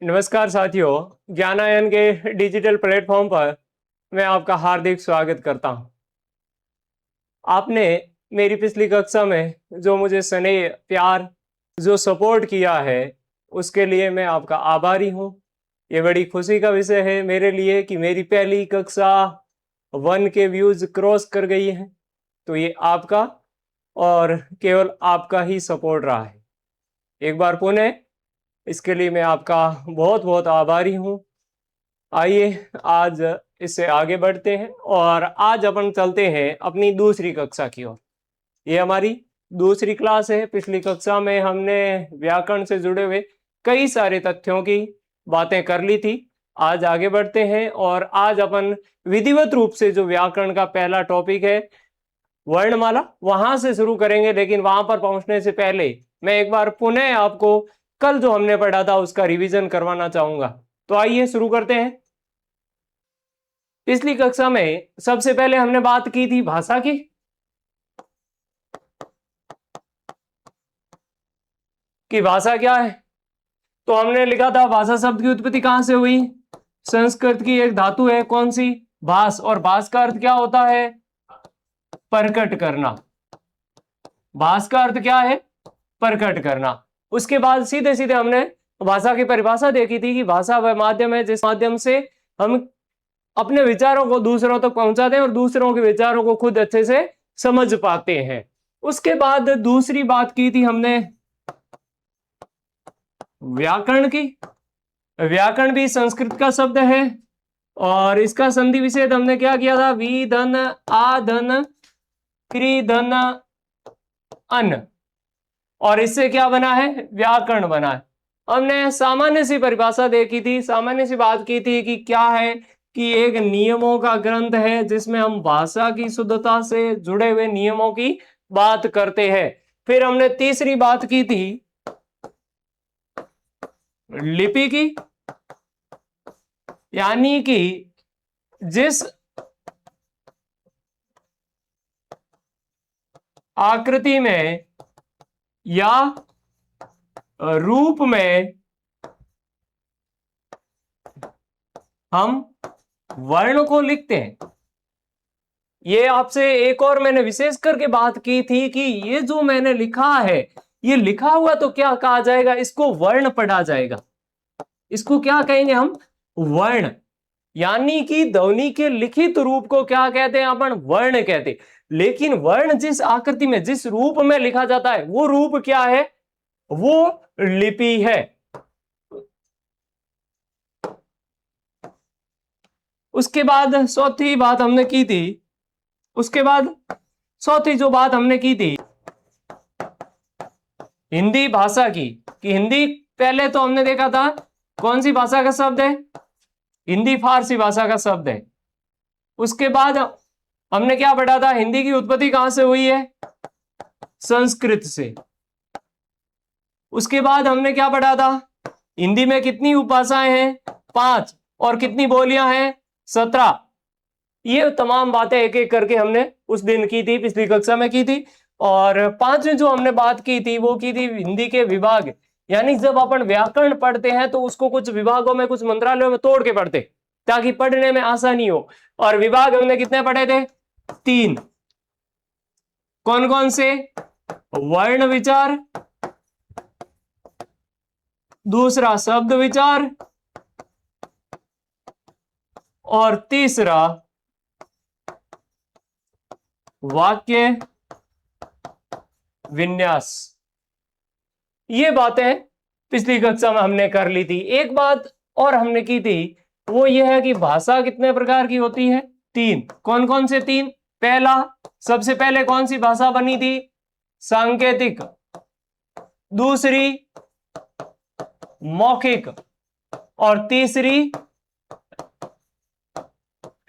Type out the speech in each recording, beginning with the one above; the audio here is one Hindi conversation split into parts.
नमस्कार साथियों, ज्ञानायन के डिजिटल प्लेटफॉर्म पर मैं आपका हार्दिक स्वागत करता हूं। आपने मेरी पिछली कक्षा में जो मुझे स्नेह, प्यार, जो सपोर्ट किया है, उसके लिए मैं आपका आभारी हूं। ये बड़ी खुशी का विषय है मेरे लिए कि मेरी पहली कक्षा 1 के व्यूज क्रॉस कर गई है। तो ये आपका और केवल आपका ही सपोर्ट रहा है। एक बार पुनः इसके लिए मैं आपका बहुत बहुत आभारी हूं। आइए आज इससे आगे बढ़ते हैं और आज अपन चलते हैं अपनी दूसरी कक्षा की ओर। ये हमारी दूसरी क्लास है। पिछली कक्षा में हमने व्याकरण से जुड़े हुए कई सारे तथ्यों की बातें कर ली थी। आज आगे बढ़ते हैं और आज अपन विधिवत रूप से जो व्याकरण का पहला टॉपिक है वर्णमाला, वहां से शुरू करेंगे। लेकिन वहां पर पहुंचने से पहले मैं एक बार पुनः आपको कल जो हमने पढ़ा था उसका रिवीजन करवाना चाहूंगा। तो आइए शुरू करते हैं। पिछली कक्षा में सबसे पहले हमने बात की थी भाषा की। कि भाषा क्या है, तो हमने लिखा था भाषा शब्द की उत्पत्ति कहां से हुई। संस्कृत की एक धातु है, कौन सी, भास, और भास का अर्थ क्या होता है, प्रकट करना। भास का अर्थ क्या है, प्रकट करना। उसके बाद सीधे सीधे हमने भाषा की परिभाषा देखी थी कि भाषा वह माध्यम है जिस माध्यम से हम अपने विचारों को दूसरों तक पहुंचाते हैं और दूसरों के विचारों को खुद अच्छे से समझ पाते हैं। उसके बाद दूसरी बात की थी हमने व्याकरण की। व्याकरण भी संस्कृत का शब्द है और इसका संधि विच्छेद हमने क्या किया था, वी धन आ धन क्री धन अन, और इससे क्या बना है, व्याकरण बना है। हमने सामान्य सी परिभाषा देखी थी, सामान्य सी बात की थी कि क्या है कि एक नियमों का ग्रंथ है जिसमें हम भाषा की शुद्धता से जुड़े हुए नियमों की बात करते हैं। फिर हमने तीसरी बात की थी लिपि की, यानी कि जिस आकृति में या रूप में हम वर्ण को लिखते हैं। ये आपसे एक और मैंने विशेष करके बात की थी कि ये जो मैंने लिखा है, ये लिखा हुआ तो क्या कहा जाएगा, इसको वर्ण पढ़ा जाएगा। इसको क्या कहेंगे हम, वर्ण। यानी कि ध्वनि के लिखित रूप को क्या कहते हैं अपन, वर्ण कहते हैं। लेकिन वर्ण जिस आकृति में, जिस रूप में लिखा जाता है, वो रूप क्या है, वो लिपि है। उसके बाद चौथी बात हमने की थी, उसके बाद चौथी जो बात हमने की थी हिंदी भाषा की, कि हिंदी पहले तो हमने देखा था कौन सी भाषा का शब्द है, हिंदी फारसी भाषा का शब्द है। उसके बाद हमने क्या पढ़ा था, हिंदी की उत्पत्ति कहां से हुई है, संस्कृत से। उसके बाद हमने क्या पढ़ा था, हिंदी में कितनी उपभाषाएं हैं, 5, और कितनी बोलियां हैं, 17। ये तमाम बातें एक एक करके हमने उस दिन की थी, पिछली कक्षा में की थी। और पांचवी जो हमने बात की थी वो की थी हिंदी के विभाग। यानी जब अपन व्याकरण पढ़ते हैं तो उसको कुछ विभागों में, कुछ मंत्रालयों में तोड़ के पढ़ते ताकि पढ़ने में आसानी हो। और विभाग हमने कितने पढ़े थे, 3। कौन कौन से, वर्ण विचार, दूसरा शब्द विचार, और तीसरा वाक्य विन्यास। ये बातें पिछली कक्षा में हमने कर ली थी। एक बात और हमने की थी, वो ये है कि भाषा कितने प्रकार की होती है, 3। कौन कौन से 3, पहला, सबसे पहले कौन सी भाषा बनी थी, सांकेतिक, दूसरी मौखिक, और तीसरी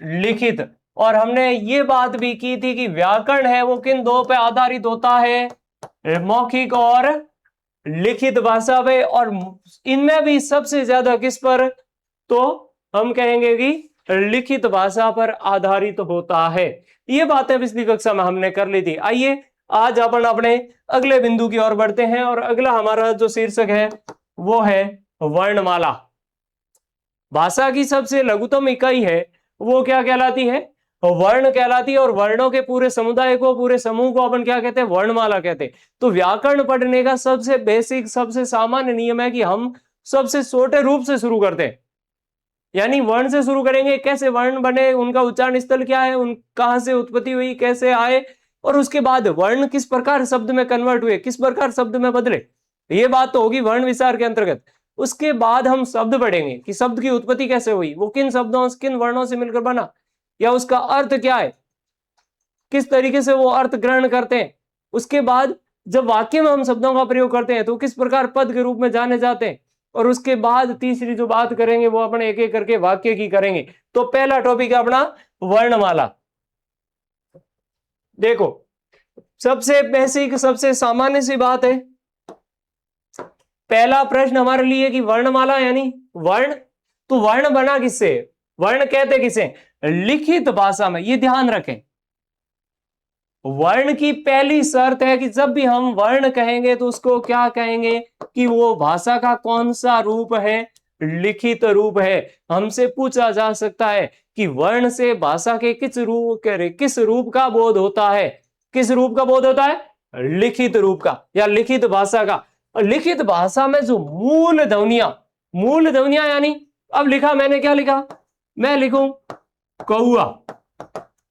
लिखित। और हमने ये बात भी की थी कि व्याकरण है वो किन दो पे आधारित होता है, मौखिक और लिखित भाषा पे। और इनमें भी सबसे ज्यादा किस पर, तो हम कहेंगे कि लिखित भाषा पर आधारित होता है। ये बातें पिछली कक्षा में हमने कर ली थी। आइए आज अपन अपने अगले बिंदु की ओर बढ़ते हैं और अगला हमारा जो शीर्षक है वो है वर्णमाला। भाषा की सबसे लघुतम इकाई है वो क्या कहलाती है? वर्ण कहलाती है। और वर्णों के पूरे समुदाय को, पूरे समूह को अपन क्या कहते हैं? वर्णमाला कहते हैं। तो व्याकरण पढ़ने का सबसे बेसिक, सबसे सामान्य नियम है कि हम सबसे छोटे रूप से शुरू करते हैं, यानी वर्ण से शुरू करेंगे। कैसे वर्ण बने, उनका उच्चारण स्थल क्या है, उन कहां से उत्पत्ति हुई, कैसे आए, और उसके बाद वर्ण किस प्रकार शब्द में कन्वर्ट हुए, किस प्रकार शब्द में बदले, ये बात तो होगी वर्ण विचार के अंतर्गत। उसके बाद हम शब्द पढ़ेंगे कि शब्द की उत्पत्ति कैसे हुई, वो किन शब्दों, किन वर्णों से मिलकर बना, या उसका अर्थ क्या है, किस तरीके से वो अर्थ ग्रहण करते हैं। उसके बाद जब वाक्य में हम शब्दों का प्रयोग करते हैं तो किस प्रकार पद के रूप में जाने जाते हैं। और उसके बाद तीसरी जो बात करेंगे वो अपने एक एक करके वाक्य की करेंगे। तो पहला टॉपिक है अपना वर्णमाला। देखो, सबसे बेसिक, सबसे सामान्य सी बात है, पहला प्रश्न हमारे लिए कि वर्णमाला यानी वर्ण, तो वर्ण बना किससे, वर्ण कहते किसे? लिखित भाषा में। ये ध्यान रखें, वर्ण की पहली शर्त है कि जब भी हम वर्ण कहेंगे तो उसको क्या कहेंगे कि वो भाषा का कौन सा रूप है? लिखित रूप है। हमसे पूछा जा सकता है कि वर्ण से भाषा के किस रूप का बोध होता है? किस रूप का बोध होता है? लिखित रूप का, या लिखित भाषा का। और लिखित भाषा में जो मूल ध्वनियां यानी, अब लिखा मैंने, क्या लिखा? मैं लिखूं कौआ,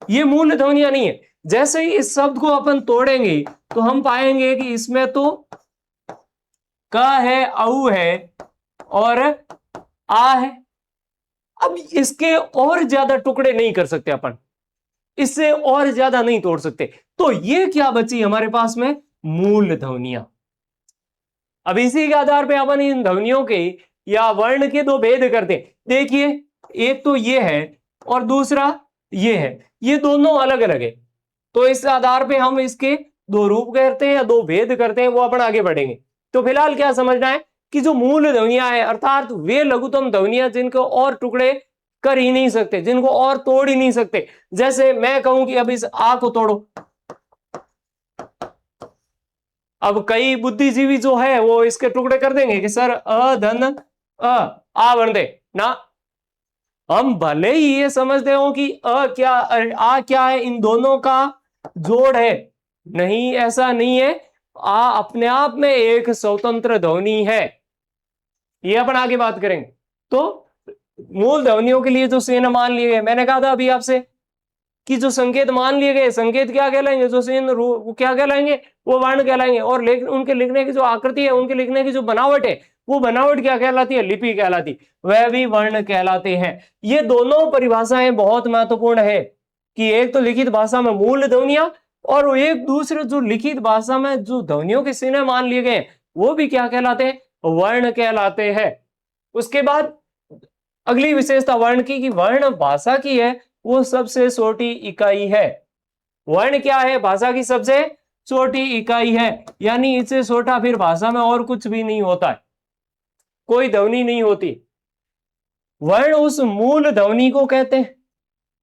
ये मूल ध्वनियां नहीं है। जैसे ही इस शब्द को अपन तोड़ेंगे तो हम पाएंगे कि इसमें तो क है, औ है और आ है। अब इसके और ज्यादा टुकड़े नहीं कर सकते अपन, इससे और ज्यादा नहीं तोड़ सकते। तो ये क्या बची हमारे पास में? मूल ध्वनियां। अब इसी के आधार पे अपन इन ध्वनियों के या वर्ण के दो भेद करते हैं। देखिए, एक तो ये है और दूसरा ये है, ये दोनों अलग अलग है। तो इस आधार पे हम इसके दो रूप करते हैं या दो भेद करते हैं, वो अपन आगे बढ़ेंगे। तो फिलहाल क्या समझना है कि जो मूल ध्वनियां है, अर्थात वे लघुतम ध्वनियां जिनको और टुकड़े कर ही नहीं सकते, जिनको और तोड़ ही नहीं सकते। जैसे मैं कहूं कि अब इस आ को तोड़ो, अब कई बुद्धिजीवी जो है वो इसके टुकड़े कर देंगे कि सर अ धन अ आ बन दे ना। हम भले ही ये समझते हो कि अ क्या आ क्या है, इन दोनों का जोड़ है, नहीं, ऐसा नहीं है। आ अपने आप में एक स्वतंत्र ध्वनि है। ये अपन आगे बात करेंगे। तो मूल ध्वनियों के लिए जो चिन्ह मान लिए गए, मैंने कहा था अभी आपसे कि जो संकेत मान लिए गए, संकेत क्या कहलाएंगे, जो चिन्ह वो क्या कहलाएंगे? वो वर्ण कहलाएंगे। और उनके लिखने की जो आकृति है, उनके लिखने की जो बनावट है, वो बनावट क्या कहलाती है? लिपि कहलाती, वह भी वर्ण कहलाते हैं। ये दोनों परिभाषाएं बहुत महत्वपूर्ण है कि एक तो लिखित भाषा में मूल ध्वनियां, और एक दूसरे जो लिखित भाषा में जो ध्वनियों के चिन्ह मान लिए गए वो भी क्या कहलाते हैं? वर्ण कहलाते हैं। उसके बाद अगली विशेषता वर्ण की कि वर्ण भाषा की है वो सबसे छोटी इकाई है। वर्ण क्या है? भाषा की सबसे छोटी इकाई है, यानी इससे छोटा फिर भाषा में और कुछ भी नहीं होता है, कोई ध्वनि नहीं होती। वर्ण उस मूल ध्वनि को कहते हैं।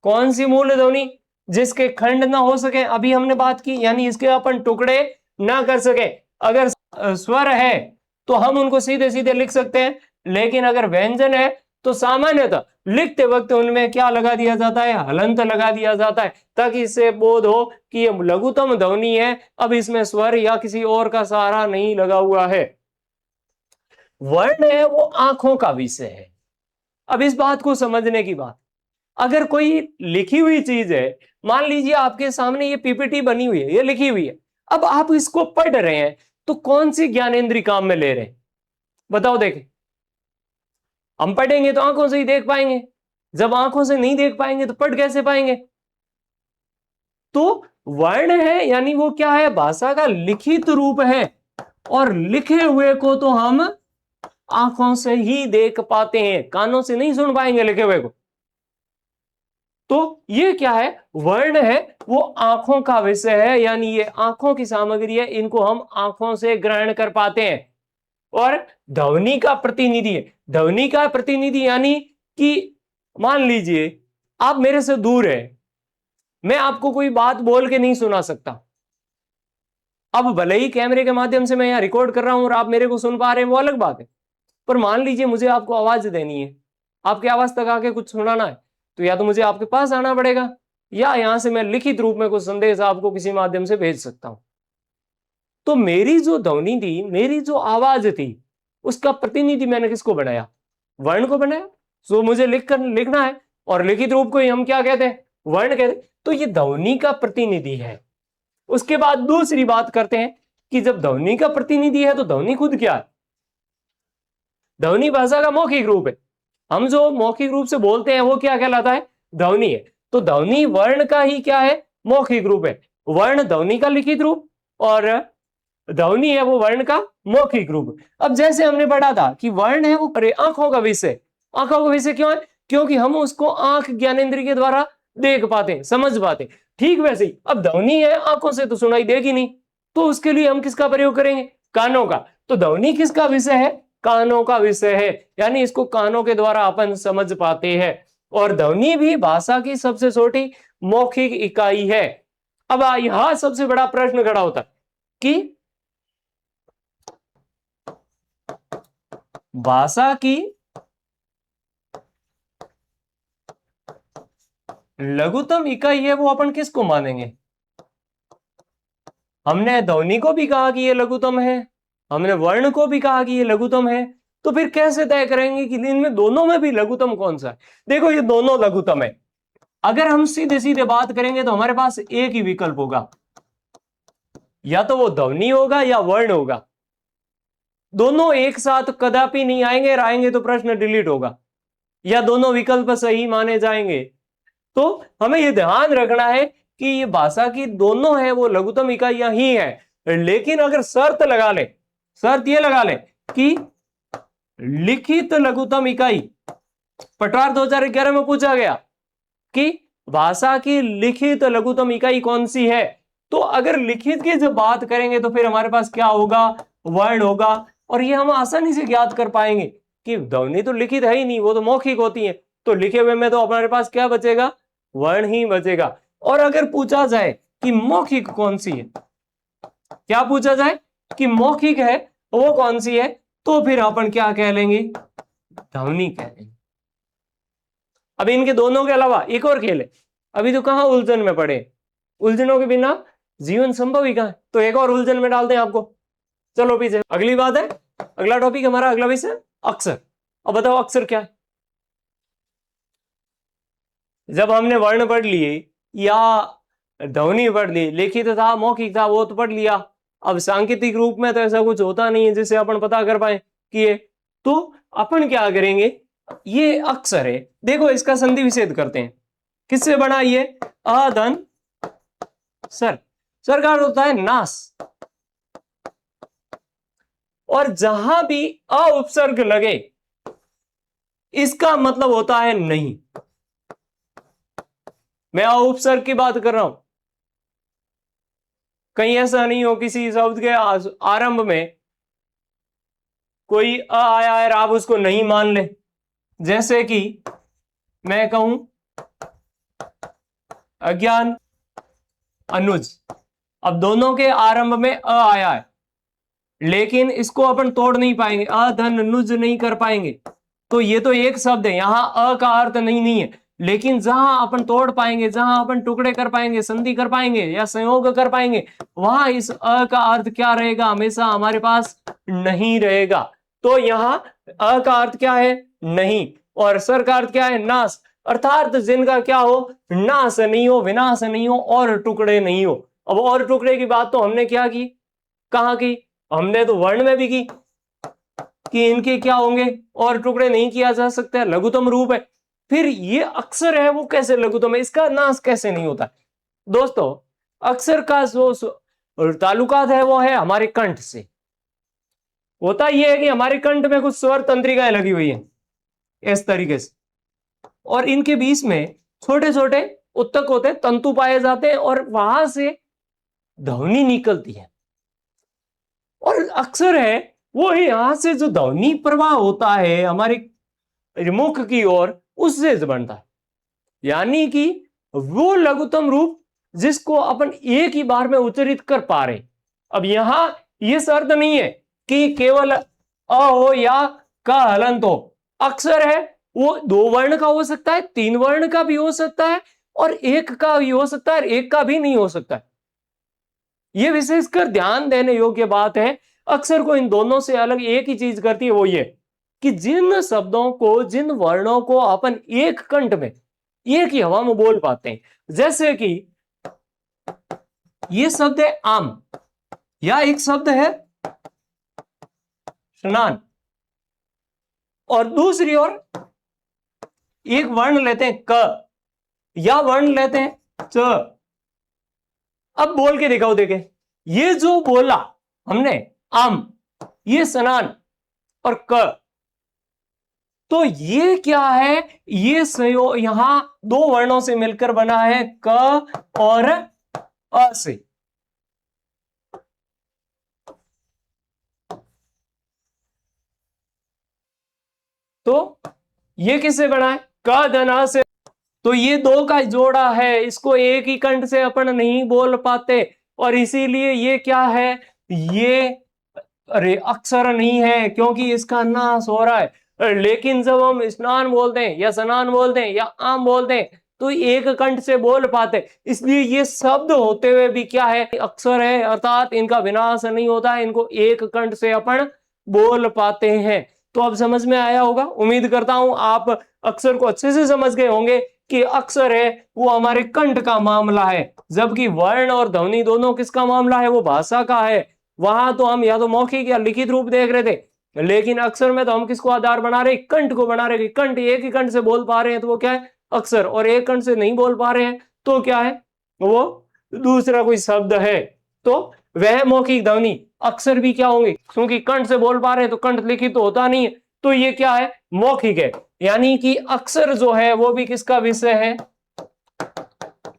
कौन सी मूल ध्वनि? जिसके खंड ना हो सके, अभी हमने बात की, यानी इसके अपन टुकड़े ना कर सके। अगर स्वर है तो हम उनको सीधे सीधे लिख सकते हैं, लेकिन अगर व्यंजन है तो सामान्यतः लिखते वक्त उनमें क्या लगा दिया जाता है? हलंत लगा दिया जाता है, ताकि इससे बोध हो कि ये लघुतम ध्वनि है, अब इसमें स्वर या किसी और का सहारा नहीं लगा हुआ है। वर्ण है वो आंखों का विषय है। अब इस बात को समझने की बात, अगर कोई लिखी हुई चीज है, मान लीजिए आपके सामने ये पीपीटी बनी हुई है, ये लिखी हुई है, अब आप इसको पढ़ रहे हैं, तो कौन सी ज्ञानेंद्रिय काम में ले रहे हैं? बताओ देखें। हम पढ़ेंगे तो आंखों से ही देख पाएंगे, जब आंखों से नहीं देख पाएंगे तो पढ़ कैसे पाएंगे? तो वर्ण है यानी वो क्या है? भाषा का लिखित रूप है, और लिखे हुए को तो हम आंखों से ही देख पाते हैं, कानों से नहीं सुन पाएंगे लिखे हुए को। तो ये क्या है? वर्ण है वो आंखों का विषय है, यानी ये आंखों की सामग्री है, इनको हम आंखों से ग्रहण कर पाते हैं। और ध्वनि का प्रतिनिधि है। ध्वनि का प्रतिनिधि यानी कि मान लीजिए आप मेरे से दूर है, मैं आपको कोई बात बोल के नहीं सुना सकता। अब भले ही कैमरे के माध्यम से मैं यहां रिकॉर्ड कर रहा हूं और आप मेरे को सुन पा रहे हैं, वो अलग बात है। पर मान लीजिए मुझे आपको आवाज देनी है, आपके आवाज तक आके कुछ सुनाना है तो या तो मुझे आपके पास आना पड़ेगा या यहां से मैं लिखित रूप में कुछ संदेश आपको किसी माध्यम से भेज सकता हूं। तो मेरी जो ध्वनि थी, मेरी जो आवाज थी, उसका प्रतिनिधि मैंने किसको बनाया? वर्ण को बनाया। जो मुझे लिखना है और लिखित रूप को ही हम क्या कहते हैं? वर्ण कहते हैं। तो ये ध्वनि का प्रतिनिधि है। उसके बाद दूसरी बात करते हैं कि जब ध्वनि का प्रतिनिधि है तो ध्वनि खुद क्या है? ध्वनि भाषा का मौखिक रूप है। हम जो मौखिक रूप से बोलते हैं वो क्या कहलाता है? ध्वनि है। तो ध्वनि वर्ण का ही क्या है? मौखिक रूप है। वर्ण ध्वनि का लिखित रूप और ध्वनि है वो वर्ण का मौखिक रूप। अब जैसे हमने पढ़ा था कि वर्ण है वो आंखों का विषय। आंखों का विषय क्यों है? क्योंकि हम उसको आंख ज्ञानेंद्रिय के द्वारा देख पाते हैं, समझ पाते हैं। ठीक वैसे ही अब ध्वनि है, आंखों से तो सुनाई देगी नहीं, तो उसके लिए हम किसका प्रयोग करेंगे? कानों का। तो ध्वनि किसका विषय है? कानों का विषय है, यानी इसको कानों के द्वारा अपन समझ पाते हैं। और ध्वनि भी भाषा की सबसे छोटी मौखिक इकाई है। अब यहां सबसे बड़ा प्रश्न खड़ा होता है कि भाषा की लघुत्तम इकाई है वो अपन किसको मानेंगे? हमने ध्वनि को भी कहा कि ये लघुत्तम है, हमने वर्ण को भी कहा कि ये लघुत्तम है, तो फिर कैसे तय करेंगे कि इनमें दोनों में भी लघुत्तम कौन सा है? देखो ये दोनों लघुत्तम है। अगर हम सीधे सीधे बात करेंगे तो हमारे पास एक ही विकल्प होगा, या तो वो ध्वनि होगा या वर्ण होगा। दोनों एक साथ कदापि नहीं आएंगे, और आएंगे तो प्रश्न डिलीट होगा, या दोनों विकल्प सही माने जाएंगे। तो हमें यह ध्यान रखना है कि ये भाषा की दोनों है वो लघुत्तम इकाइयां ही है। लेकिन अगर शर्त लगा ले, शर्त ये लगा ले कि लिखित लघुत्तम इकाई, पटवार 2011 में पूछा गया कि भाषा की लिखित लघुत्तम इकाई कौन सी है, तो अगर लिखित की जब बात करेंगे तो फिर हमारे पास क्या होगा? वर्ण होगा। और ये हम आसानी से ज्ञात कर पाएंगे कि ध्वनि तो लिखित है ही नहीं, वो तो मौखिक होती है। तो लिखे हुए में तो हमारे पास क्या बचेगा? वर्ण ही बचेगा। और अगर पूछा जाए कि मौखिक कौन सी है, क्या पूछा जाए कि मौखिक है वो कौन सी है, तो फिर अपन क्या कह लेंगे? ध्वनि कह लेंगे। अब इनके दोनों के अलावा एक और खेल है। अभी तो कहां उलझन में पड़े, उलझनों के बिना जीवन संभव ही कहां, तो एक और उलझन में डालते हैं आपको। चलो पीछे अगली बात है, अगला टॉपिक हमारा, अगला विषय अक्षर। अब बताओ अक्षर क्या है? जब हमने वर्ण पढ़ लिए या ध्वनि पढ़ ली, लिखित था मौखिक था वो तो पढ़ लिया। अब सांकेतिक रूप में तो ऐसा कुछ होता नहीं है जिससे अपन पता कर पाए कि ये, तो अपन क्या करेंगे? ये अक्षर है, देखो इसका संधि विच्छेद करते हैं। किससे बना ये? अधन सर, सर का अर्थ होता है नास, और जहां भी अ उपसर्ग लगे इसका मतलब होता है नहीं। मैं अ उपसर्ग की बात कर रहा हूं, कहीं ऐसा नहीं हो किसी शब्द के आरंभ में कोई अ आया है और आप उसको नहीं मान ले। जैसे कि मैं कहूं अज्ञान अनुज, अब दोनों के आरंभ में अ आया है, लेकिन इसको अपन तोड़ नहीं पाएंगे, अधन नुज नहीं कर पाएंगे। तो ये तो एक शब्द है, यहां अ का अर्थ नहीं है। लेकिन जहां अपन तोड़ पाएंगे, जहां अपन टुकड़े कर पाएंगे, संधि कर पाएंगे या संयोग कर पाएंगे, वहां इस अ का अर्थ क्या रहेगा? हमेशा हमारे पास नहीं रहेगा। तो यहां अ का अर्थ क्या है? नहीं, और सर का अर्थ क्या है? नाश। अर्थात जिनका क्या हो? नाश नहीं हो, विनाश नहीं हो और टुकड़े नहीं हो। अब और टुकड़े की बात तो हमने क्या की, कहां की? हमने तो वर्ण में भी की कि इनके क्या होंगे और टुकड़े नहीं किया जा सकता, लघुत्तम रूप है। फिर ये अक्षर है वो कैसे लघुत्तम है, इसका नाश कैसे नहीं होता? दोस्तों अक्षर का जो ताल्लुकात है वो है हमारे कंठ से। होता यह है कि हमारे कंठ में कुछ स्वर तंत्रिकाएं लगी हुई है इस तरीके से, और इनके बीच में छोटे छोटे उत्तक होते हैं, तंतु पाए जाते हैं, और वहां से ध्वनि निकलती है। और अक्षर है वो यहां से जो ध्वनि प्रवाह होता है हमारे मुख की ओर, उससे बनता है। यानी कि वो लघुत्तम रूप जिसको अपन एक ही बार में उच्चारित कर पा रहे। अब यहां यह शर्त नहीं है कि केवल अ हो या क हलंत हो, अक्षर है वो 2 वर्ण का हो सकता है, 3 वर्ण का भी हो सकता है, और 1 का भी हो सकता है, और 1 का भी नहीं हो सकता है। ये विशेषकर ध्यान देने योग्य बात है। अक्सर को इन दोनों से अलग एक ही चीज करती है, वो ये कि जिन शब्दों को, जिन वर्णों को अपन एक कंठ में, एक ही हवा में बोल पाते हैं, जैसे कि ये शब्द है आम, या एक शब्द है स्नान, और दूसरी ओर एक वर्ण लेते हैं क, या वर्ण लेते हैं च। अब बोल के दिखाओ, देखे ये जो बोला हमने आम, ये स्नान और क, तो ये क्या है, ये संयोग यहां 2 वर्णों से मिलकर बना है, क और अ से। तो ये किससे बना है, क धना से। तो ये 2 का जोड़ा है, इसको एक ही कंठ से अपन नहीं बोल पाते, और इसीलिए ये क्या है, ये अरे अक्षर नहीं है, क्योंकि इसका नाश हो रहा है। लेकिन जब हम स्नान बोलते हैं, या स्नान बोलते हैं, या आम बोलते हैं, तो एक कंठ से बोल पाते। इसलिए ये शब्द होते हुए भी क्या है, अक्षर है, अर्थात इनका विनाश नहीं होता है, इनको एक कंठ से अपन बोल पाते हैं। तो अब समझ में आया होगा, उम्मीद करता हूं आप अक्षर को अच्छे से समझ गए होंगे कि अक्षर है वो हमारे कंठ का मामला है, जबकि वर्ण और ध्वनि दोनों किसका मामला है, वो भाषा का है। वहां तो हम या तो मौखिक या लिखित रूप देख रहे थे, लेकिन अक्षर में तो हम किसको आधार बना रहे, कंठ को बना रहे। कंठ एक ही कंठ से बोल पा रहे हैं तो वो क्या है, अक्षर, और एक कंठ से नहीं बोल पा रहे हैं तो क्या है, वो दूसरा कोई शब्द है। तो वह मौखिक ध्वनि अक्षर भी क्या होंगे, क्योंकि कंठ से बोल पा रहे हैं तो कंठ लिखित तो होता नहीं है, तो ये क्या है, मौखिक है। यानी कि अक्षर जो है वो भी किसका विषय है,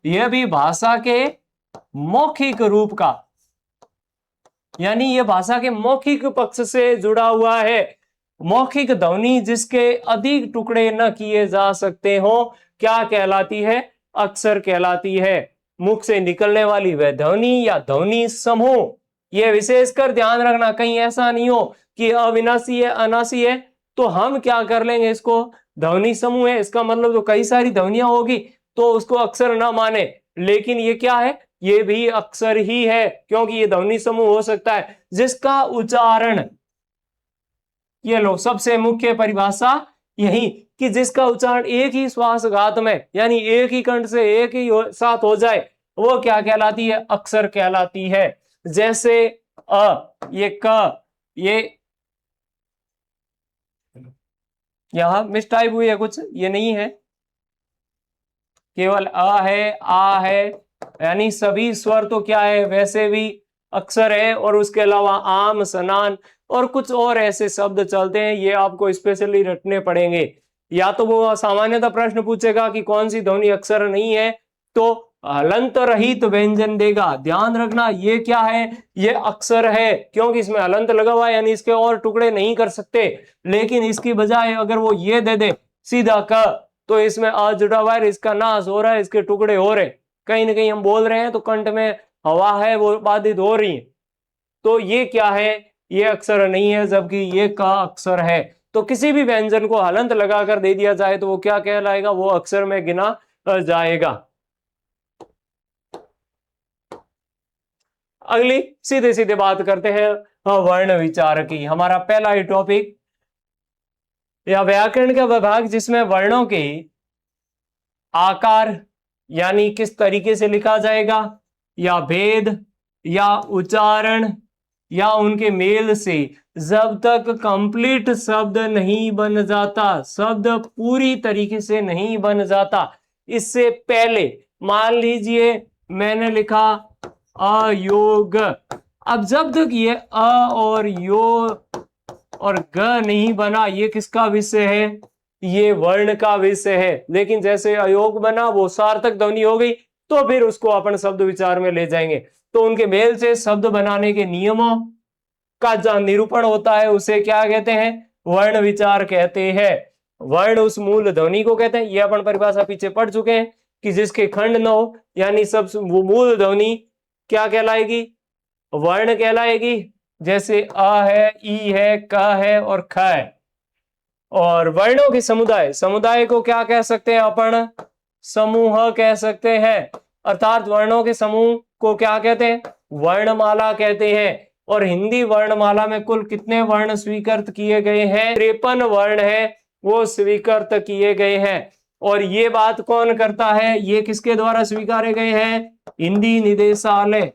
यह भी भाषा के मौखिक रूप का, यानी यह भाषा के मौखिक पक्ष से जुड़ा हुआ है। मौखिक ध्वनि जिसके अधिक टुकड़े न किए जा सकते हो क्या कहलाती है, अक्षर कहलाती है। मुख से निकलने वाली वह ध्वनि या ध्वनि समूह, यह विशेषकर ध्यान रखना, कहीं ऐसा नहीं हो कि अविनाशी है, अनाशी है, तो हम क्या कर लेंगे, इसको ध्वनि समूह है, इसका मतलब तो कई सारी ध्वनियां होगी, तो उसको अक्षर ना माने। लेकिन ये क्या है, ये भी अक्षर ही है, क्योंकि ये ध्वनि समूह हो सकता है जिसका उच्चारण, ये लो सबसे मुख्य परिभाषा यही, कि जिसका उच्चारण एक ही श्वासघात में, यानी एक ही कंठ से एक ही साथ हो जाए, वो क्या कहलाती है, अक्षर कहलाती है। जैसे ये क, ये यहां मिसटाइप हुई है कुछ, ये नहीं है, केवल अ है, आ है, यानी सभी स्वर तो क्या है, वैसे भी अक्षर है। और उसके अलावा आम, स्नान और कुछ और ऐसे शब्द चलते हैं, ये आपको स्पेशली रटने पड़ेंगे। या तो वो सामान्यतः प्रश्न पूछेगा कि कौन सी ध्वनि अक्षर नहीं है, तो हलंत रहित व्यंजन देगा। ध्यान रखना ये क्या है, ये अक्षर है, क्योंकि इसमें हलंत लगा हुआ है, यानी इसके और टुकड़े नहीं कर सकते। लेकिन इसकी बजाय अगर वो ये दे दे सीधा क, तो इसमें आ जुड़ा हुआ है, इसका नाश हो रहा है, इसके टुकड़े हो रहे, कहीं ना कहीं हम बोल रहे हैं तो कंठ में हवा है वो बाधित हो रही है, तो ये क्या है, ये अक्षर नहीं है, जबकि ये का अक्षर है। तो किसी भी व्यंजन को हलंत लगाकर दे दिया जाए तो वो क्या कहलाएगा, वो अक्षर में गिना जाएगा। अगली सीधे सीधे बात करते हैं वर्ण विचार की। हमारा पहला ही टॉपिक या व्याकरण का विभाग जिसमें वर्णों के आकार, यानी किस तरीके से लिखा जाएगा, या भेद, या उच्चारण, या उनके मेल से जब तक कंप्लीट शब्द नहीं बन जाता, शब्द पूरी तरीके से नहीं बन जाता, इससे पहले मान लीजिए मैंने लिखा अयोग, अब जब तक ये अ और यो और ग नहीं बना, ये किसका विषय है, ये वर्ण का विषय है। लेकिन जैसे अयोग बना, वो सार्थक ध्वनि हो गई, तो फिर उसको अपन शब्द विचार में ले जाएंगे। तो उनके मेल से शब्द बनाने के नियमों का जो निरूपण होता है उसे क्या कहते हैं, वर्ण विचार कहते हैं। वर्ण उस मूल ध्वनि को कहते हैं, ये अपन परिभाषा पीछे पढ़ चुके हैं, कि जिसके खंड न हो, यानी सब मूल ध्वनि क्या कहलाएगी, वर्ण कहलाएगी। जैसे अ है, ई है, क है और ख है। और वर्णों के समुदाय, समुदाय को क्या कह सकते हैं अपन? समूह कह सकते हैं। अर्थात वर्णों के समूह को क्या कहते हैं? वर्णमाला कहते हैं। और हिंदी वर्णमाला में कुल कितने वर्ण स्वीकृत किए गए हैं? 53 वर्ण है वो स्वीकृत किए गए हैं। और ये बात कौन करता है? ये किसके द्वारा स्वीकारे गए हैं? हिंदी निदेशालय,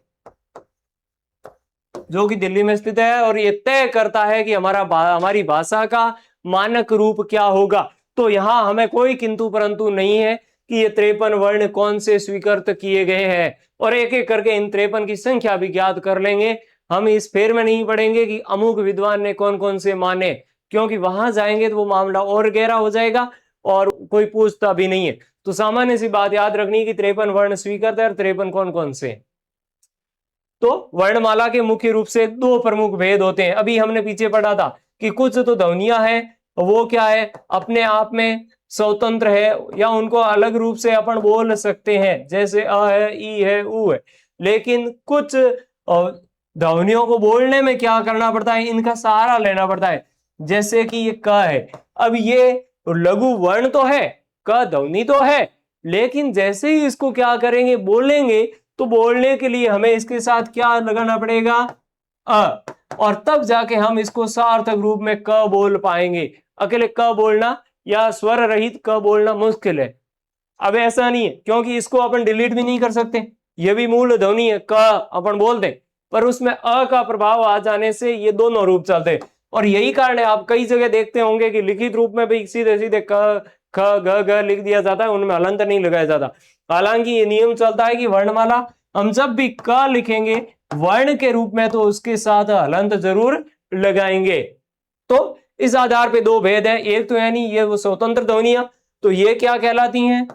जो कि दिल्ली में स्थित है, और ये तय करता है कि हमारी भाषा का मानक रूप क्या होगा। तो यहां हमें कोई किंतु परंतु नहीं है कि ये 53 वर्ण कौन से स्वीकृत किए गए हैं। और एक एक करके इन 53 की संख्या भी ज्ञात कर लेंगे। हम इस फेर में नहीं पढ़ेंगे कि अमुक विद्वान ने कौन कौन से माने, क्योंकि वहां जाएंगे तो वो मामला और गहरा हो जाएगा और कोई पूछता भी नहीं है। तो सामान्य सी बात याद रखनी कि 53 वर्ण स्वीकृत है और 53 कौन कौन से। तो वर्णमाला के मुख्य रूप से दो प्रमुख भेद होते हैं। अभी हमने पीछे पढ़ा था कि कुछ तो ध्वनियां हैं, वो क्या है? अपने आप में स्वतंत्र है, या उनको अलग रूप से अपन बोल सकते हैं, जैसे अ है, ई है, उ है। लेकिन कुछ ध्वनियों को बोलने में क्या करना पड़ता है? इनका सहारा लेना पड़ता है। जैसे कि ये क है, अब ये लघु वर्ण तो है, क ध्वनि तो है, लेकिन जैसे ही इसको क्या करेंगे? बोलेंगे, तो बोलने के लिए हमें इसके साथ क्या लगाना पड़ेगा? अ। और तब जाके हम इसको सार्थक रूप में क बोल पाएंगे। अकेले क बोलना या स्वर रहित क बोलना मुश्किल है। अब ऐसा नहीं है, क्योंकि इसको अपन डिलीट भी नहीं कर सकते, ये भी मूल ध्वनि है, क अपन बोल दें, पर उसमें अ का प्रभाव आ जाने से ये दोनों रूप चलते हैं। और यही कारण है, आप कई जगह देखते होंगे कि लिखित रूप में भी सीधे सीधे क ख ग घ लिख दिया जाता है, उनमें हलंत नहीं लगाया जाता। हालांकि ये नियम चलता है कि वर्णमाला हम जब भी क लिखेंगे वर्ण के रूप में, तो उसके साथ हलंत जरूर लगाएंगे। तो इस आधार पे दो भेद है। एक तो यानी ये वो स्वतंत्र ध्वनियां, तो ये क्या कहलाती हैं?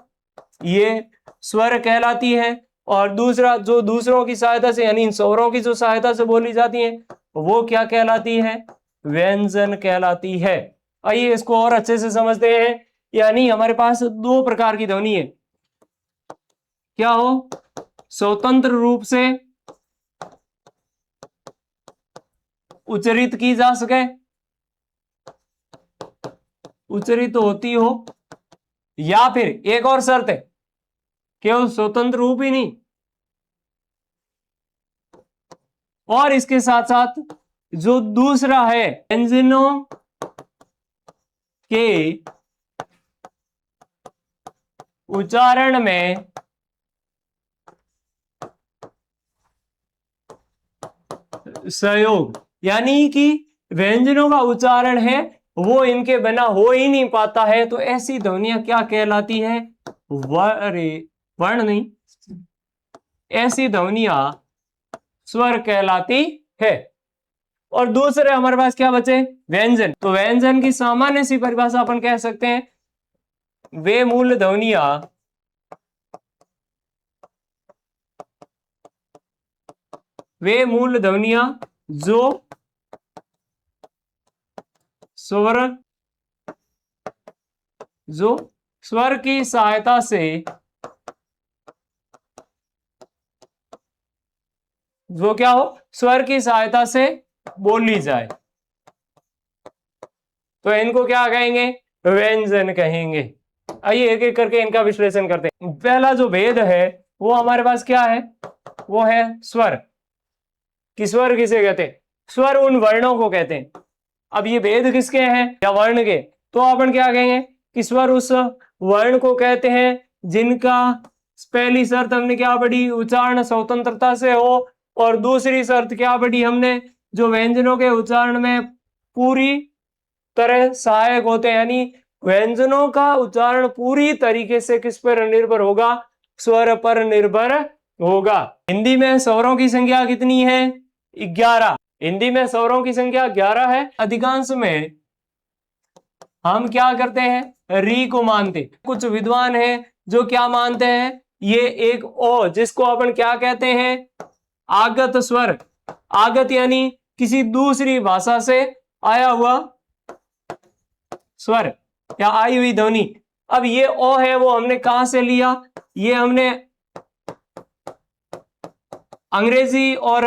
ये स्वर कहलाती है। और दूसरा, जो दूसरों की सहायता से यानी स्वरों की जो सहायता से बोली जाती है, वो क्या कहलाती है? व्यंजन कहलाती है। आइए इसको और अच्छे से समझते हैं। यानी हमारे पास दो प्रकार की ध्वनि है। क्या हो? स्वतंत्र रूप से उच्चरित की जा सके, उच्चरित होती हो, या फिर एक और शर्त है, केवल स्वतंत्र रूप ही नहीं, और इसके साथ साथ जो दूसरा है, व्यंजनों के उच्चारण में सहयोग, यानी कि व्यंजनों का उच्चारण है वो इनके बिना हो ही नहीं पाता है, तो ऐसी ध्वनियां क्या कहलाती है? वर्ण नहीं, ऐसी ध्वनियां स्वर कहलाती है। और दूसरे हमारे पास क्या बचे? व्यंजन। तो व्यंजन की सामान्य सी परिभाषा अपन कह सकते हैं, वे मूल ध्वनियां जो स्वर की सहायता से, जो क्या हो? स्वर की सहायता से बोली जाए, तो इनको क्या कहेंगे? व्यंजन कहेंगे। आइए एक एक करके इनका विश्लेषण करते हैं। पहला जो भेद है वो हमारे पास क्या है? वो है स्वर। कि स्वर किसे कहते हैं? स्वर उन वर्णों को कहते हैं। अब ये भेद किसके हैं? या वर्ण के। तो अपन क्या कहेंगे कि स्वर उस वर्ण को कहते हैं जिनका पहली शर्त हमने क्या पढ़ी? उच्चारण स्वतंत्रता से हो। और दूसरी शर्त क्या पढ़ी हमने? जो व्यंजनों के उच्चारण में पूरी तरह सहायक होते हैं, यानी व्यंजनों का उच्चारण पूरी तरीके से किस पर निर्भर होगा? स्वर पर निर्भर होगा। हिंदी में स्वरों की संख्या कितनी है? 11। हिंदी में स्वरों की संख्या 11 है। अधिकांश में हम क्या करते हैं? री को मानते। कुछ विद्वान हैं जो क्या मानते हैं? ये एक ओ, जिसको अपन क्या कहते हैं? आगत स्वर। आगत यानी किसी दूसरी भाषा से आया हुआ स्वर या आई हुई ध्वनि। अब ये ओ है वो हमने कहां से लिया? ये हमने अंग्रेजी और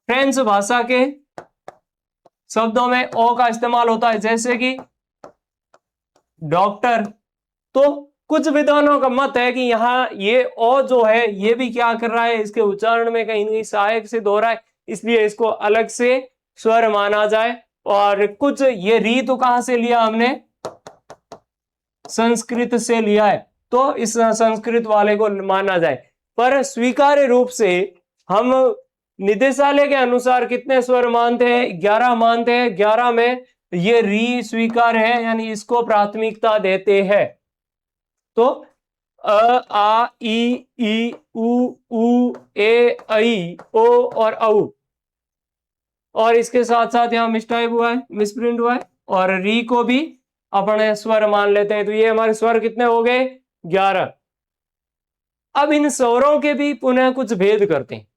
फ्रेंच भाषा के शब्दों में ओ का इस्तेमाल होता है, जैसे कि डॉक्टर। तो कुछ विद्वानों का मत है कि यहाँ ये ओ जो है ये भी क्या कर रहा है, इसके उच्चारण में कहीं कहीं सहायक सिद्ध हो रहा है, इसलिए इसको अलग से स्वर माना जाए। और कुछ ये री तो कहां से लिया हमने, संस्कृत से लिया है, तो इस संस्कृत वाले को माना जाए। पर स्वीकार्य रूप से हम निदेशालय के अनुसार कितने स्वर मानते हैं, 11 मानते हैं। 11 में ये री स्वीकार्य है, यानी इसको प्राथमिकता देते हैं। तो अ आ ई उ ए ऐ ओ और औ, और इसके साथ साथ यहाँ मिसटाइप हुआ है, मिसप्रिंट हुआ है, और री को भी अपने स्वर मान लेते हैं। तो ये हमारे स्वर कितने हो गए, 11। अब इन स्वरों के भी पुनः कुछ भेद करते हैं।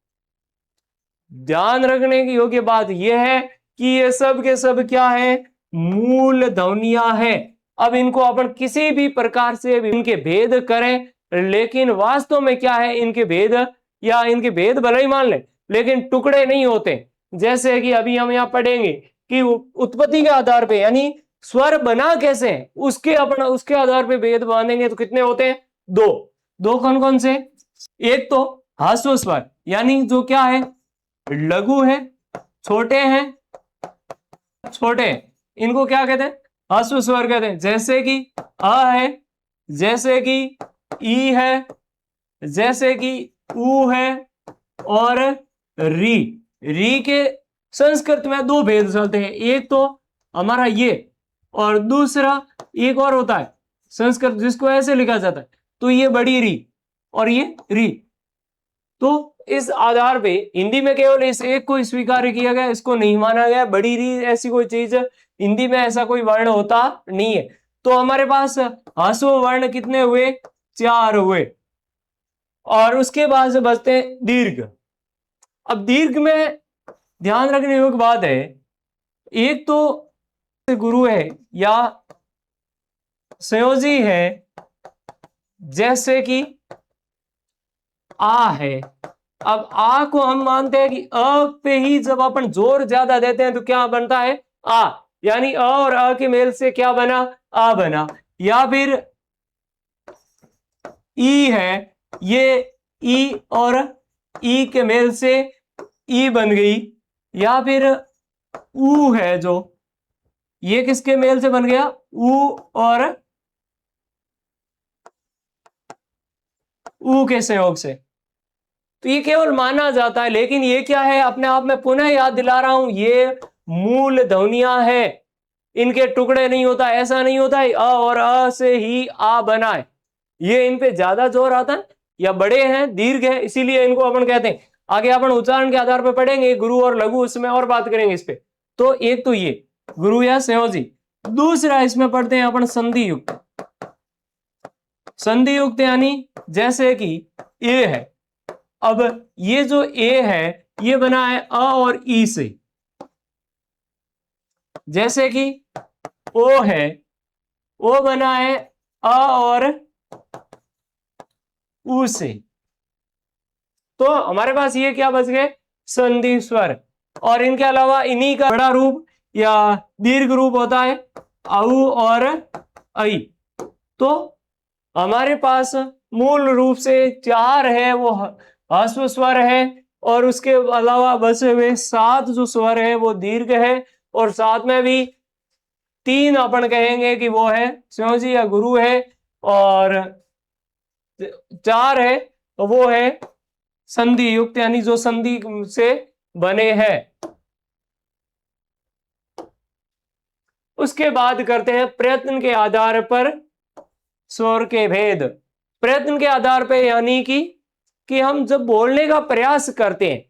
ध्यान रखने की योग्य बात यह है कि ये सब के सब क्या है, मूल ध्वनियां है। अब इनको अपन किसी भी प्रकार से इनके भेद करें, लेकिन वास्तव में क्या है, इनके भेद या इनके भेद भले ही मान ले, लेकिन टुकड़े नहीं होते। जैसे कि अभी हम यहाँ पढ़ेंगे कि उत्पत्ति के आधार पे, यानी स्वर बना कैसे है उसके अपन उसके आधार पे भेद बांधेंगे तो कितने होते हैं, दो। दो कौन कौन से, एक तो ह्रस्व स्वर, यानी जो क्या है, लघु है, छोटे हैं, छोटे, इनको क्या कहते हैं, ह्रस्व स्वर कहते हैं। जैसे कि अ है, जैसे कि ई है, जैसे कि ऊ है, और री। री के संस्कृत में दो भेद चलते हैं, एक तो हमारा ये, और दूसरा एक और होता है संस्कृत जिसको ऐसे लिखा जाता है, तो ये बड़ी री और ये री। तो इस आधार पे हिंदी में केवल इस एक को स्वीकार किया गया, इसको नहीं माना गया। बड़ी री ऐसी कोई चीज हिंदी में ऐसा कोई वर्ण होता नहीं है। तो हमारे पास ह्रस्व वर्ण कितने हुए, 4 हुए, और उसके बाद से बचते हैं दीर्घ। अब दीर्घ में ध्यान रखने योग्य बात है, एक तो गुरु है या संयोजी है, जैसे कि आ है। अब आ को हम मानते हैं कि अ पे ही जब अपन जोर ज्यादा देते हैं तो क्या बनता है, आ, यानी अ और अ के मेल से क्या बना, आ बना। या फिर ई है, ये ई और ई के मेल से ई बन गई। या फिर ऊ है, जो ये किसके मेल से बन गया, ऊ और ऊ के संयोग से। तो ये केवल माना जाता है, लेकिन ये क्या है, अपने आप में पुनः याद दिला रहा हूं, ये मूल ध्वनियां है, इनके टुकड़े नहीं होता। ऐसा नहीं होता है अ और अ से ही आ बना है, ये इन पे ज्यादा जोर आता है, या बड़े हैं, दीर्घ है, इसीलिए इनको अपन कहते हैं। आगे अपन उच्चारण के आधार पर पढ़ेंगे गुरु और लघु, उसमें और बात करेंगे इस पे। तो एक तो ये गुरु या संयोजी। दूसरा इसमें पढ़ते हैं अपन संधि युक्त। संधि युक्त यानी जैसे कि ए है, अब ये जो ए है ये बना है अ और ई से। जैसे कि ओ है, ओ बना है अ और ऊ से। तो हमारे पास ये क्या बच गए, संधि स्वर। और इनके अलावा इन्हीं का बड़ा रूप या दीर्घ रूप होता है औ और ऐ। तो हमारे पास मूल रूप से 4 है, वो ह्रस्व स्वर है, और उसके अलावा बचे हुए 7 जो स्वर है वो दीर्घ है, और साथ में भी 3 अपन कहेंगे कि वो है संयोजी या गुरु है, और 4 है तो वो है संधि युक्त, यानी जो संधि से बने हैं। उसके बाद करते हैं प्रयत्न के आधार पर स्वर के भेद। प्रयत्न के आधार पर यानी कि हम जब बोलने का प्रयास करते हैं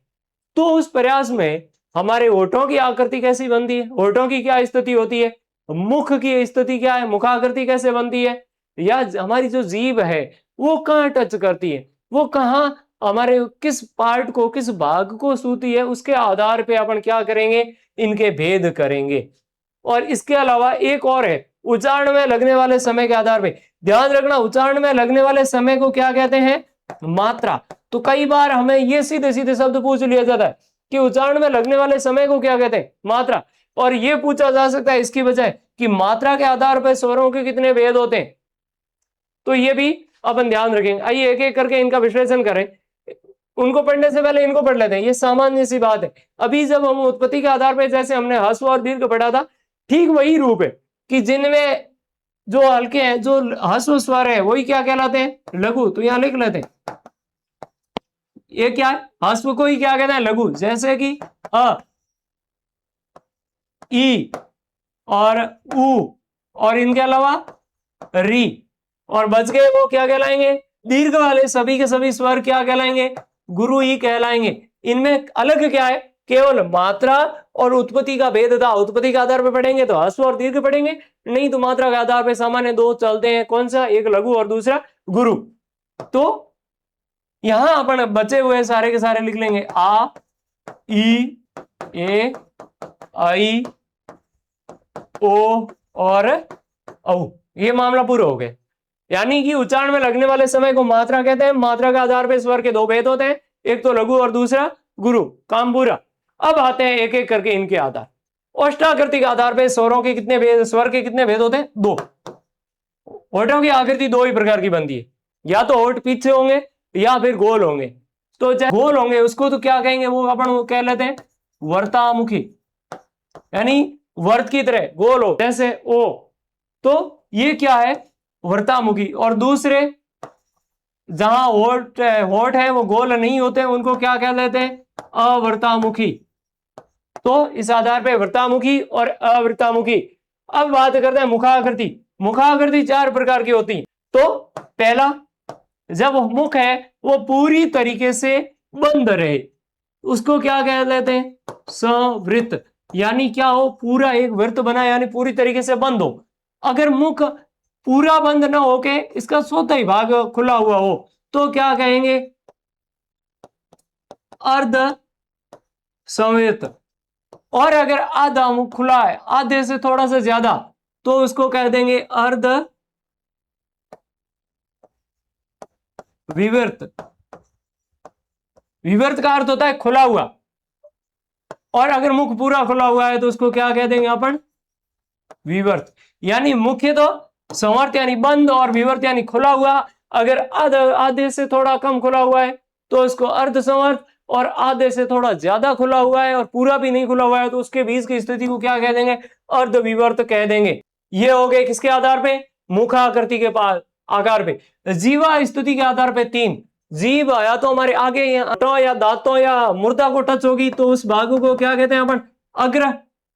तो उस प्रयास में हमारे होठों की आकृति कैसी बनती है, होठों की क्या स्थिति होती है, मुख की स्थिति क्या है, मुखाकृति कैसे बनती है, या हमारी जो जीभ है वो कहाँ टच करती है, वो कहाँ हमारे किस पार्ट को, किस भाग को छूती है, उसके आधार पे अपन क्या करेंगे, इनके भेद करेंगे। और इसके अलावा एक और है, उच्चारण में लगने वाले समय के आधार पे। ध्यान रखना, उच्चारण में लगने वाले समय को क्या कहते हैं, मात्रा। तो कई बार हमें ये सीधे सीधे शब्द पूछ लिया जाता है कि उच्चारण में लगने वाले समय को क्या कहते हैं, मात्रा। और ये पूछा जा सकता है इसकी बजाय कि मात्रा के आधार पर स्वरों के कितने भेद होते हैं, तो ये भी अपन ध्यान रखेंगे। आइए एक एक करके इनका विश्लेषण करें। उनको पढ़ने से पहले इनको पढ़ लेते हैं, ये सामान्य सी बात है। अभी जब हम उत्पत्ति के आधार पर जैसे हमने ह्रस्व और दीर्घ पढ़ा था, ठीक वही रूप है कि जिनमें जो हल्के हैं, जो ह्रस्व स्वर है, वही क्या कहलाते हैं, लघु। तो यहां लिख लेते हैं, ये क्या है, ह्रस्व को ही क्या कहते हैं, लघु। जैसे कि अ, ई और उ, और इनके अलावा री, और बच गए वो क्या कहलाएंगे, दीर्घ वाले सभी के सभी स्वर क्या कहलाएंगे, गुरु ही कहलाएंगे। इनमें अलग क्या है, केवल मात्रा और उत्पत्ति का भेद था। उत्पत्ति के आधार पर पढ़ेंगे तो ह्रस्व और दीर्घ पढ़ेंगे, नहीं तो मात्रा के आधार पर सामान्य दो चलते हैं। कौन सा, एक लघु और दूसरा गुरु। तो यहां अपन बचे हुए सारे के सारे लिख लेंगे, आ, ई, ए, आई, ओ और औ। ये मामला पूरा हो गया। यानी कि उच्चारण में लगने वाले समय को मात्रा कहते हैं। मात्रा के आधार पर स्वर के दो भेद होते हैं, एक तो लघु और दूसरा गुरु। काम पूरा। अब आते हैं एक एक करके इनके आधार। ओष्ठाकृति के आधार पर स्वरों के कितने भेद, स्वर के कितने भेद होते हैं, दो। होठों की आकृति दो ही प्रकार की बनती है, या तो होठ पीछे होंगे या फिर गोल होंगे। तो चाहे गोल होंगे उसको तो क्या कहेंगे, वो अपन कह लेते हैं वर्तामुखी, यानी वर्त की तरह गोल हो, जैसे ओ। तो ये क्या है, वर्तामुखी। और दूसरे जहां होठ है वो गोल नहीं होते, उनको क्या कह लेते हैं, अवर्तामुखी। तो इस आधार पे वर्तामुखी और अवर्तामुखी। अब बात करते हैं मुखाकृति। मुखाकृति चार प्रकार की होती है। तो पहला, जब मुख है वो पूरी तरीके से बंद रहे, उसको क्या कह लेते हैं, सवृत। यानी क्या हो, पूरा एक वृत्त बना, यानी पूरी तरीके से बंद हो। अगर मुख पूरा बंद ना होके इसका चौथाई भाग खुला हुआ हो तो क्या कहेंगे, अर्ध संवृत। और अगर आधा मुख खुला है, आधे से थोड़ा सा ज्यादा, तो उसको कह देंगे अर्ध विवर्त। विवर्त का अर्थ होता है खुला हुआ, और अगर मुख पूरा खुला हुआ है तो उसको क्या कह देंगे अपन, विवर्त। यानी मुख्य तो संवर्त यानी बंद, और विवर्त यानी खुला हुआ। अगर आधे से थोड़ा कम खुला हुआ है तो उसको अर्ध संवर्त, और आधे से थोड़ा ज्यादा खुला हुआ है और पूरा भी नहीं खुला हुआ है तो उसके बीच की स्थिति को क्या कह देंगे, अर्ध विवर्त कह देंगे। ये हो गए किसके आधार पे, मुखाकृति के पास आकार पे। जीवा स्थिति के आधार पे तीन। जीभ या तो हमारे आगे या दांतों या मुर्दा को टच होगी तो उस भाग को क्या कहते हैं अपन, अग्र।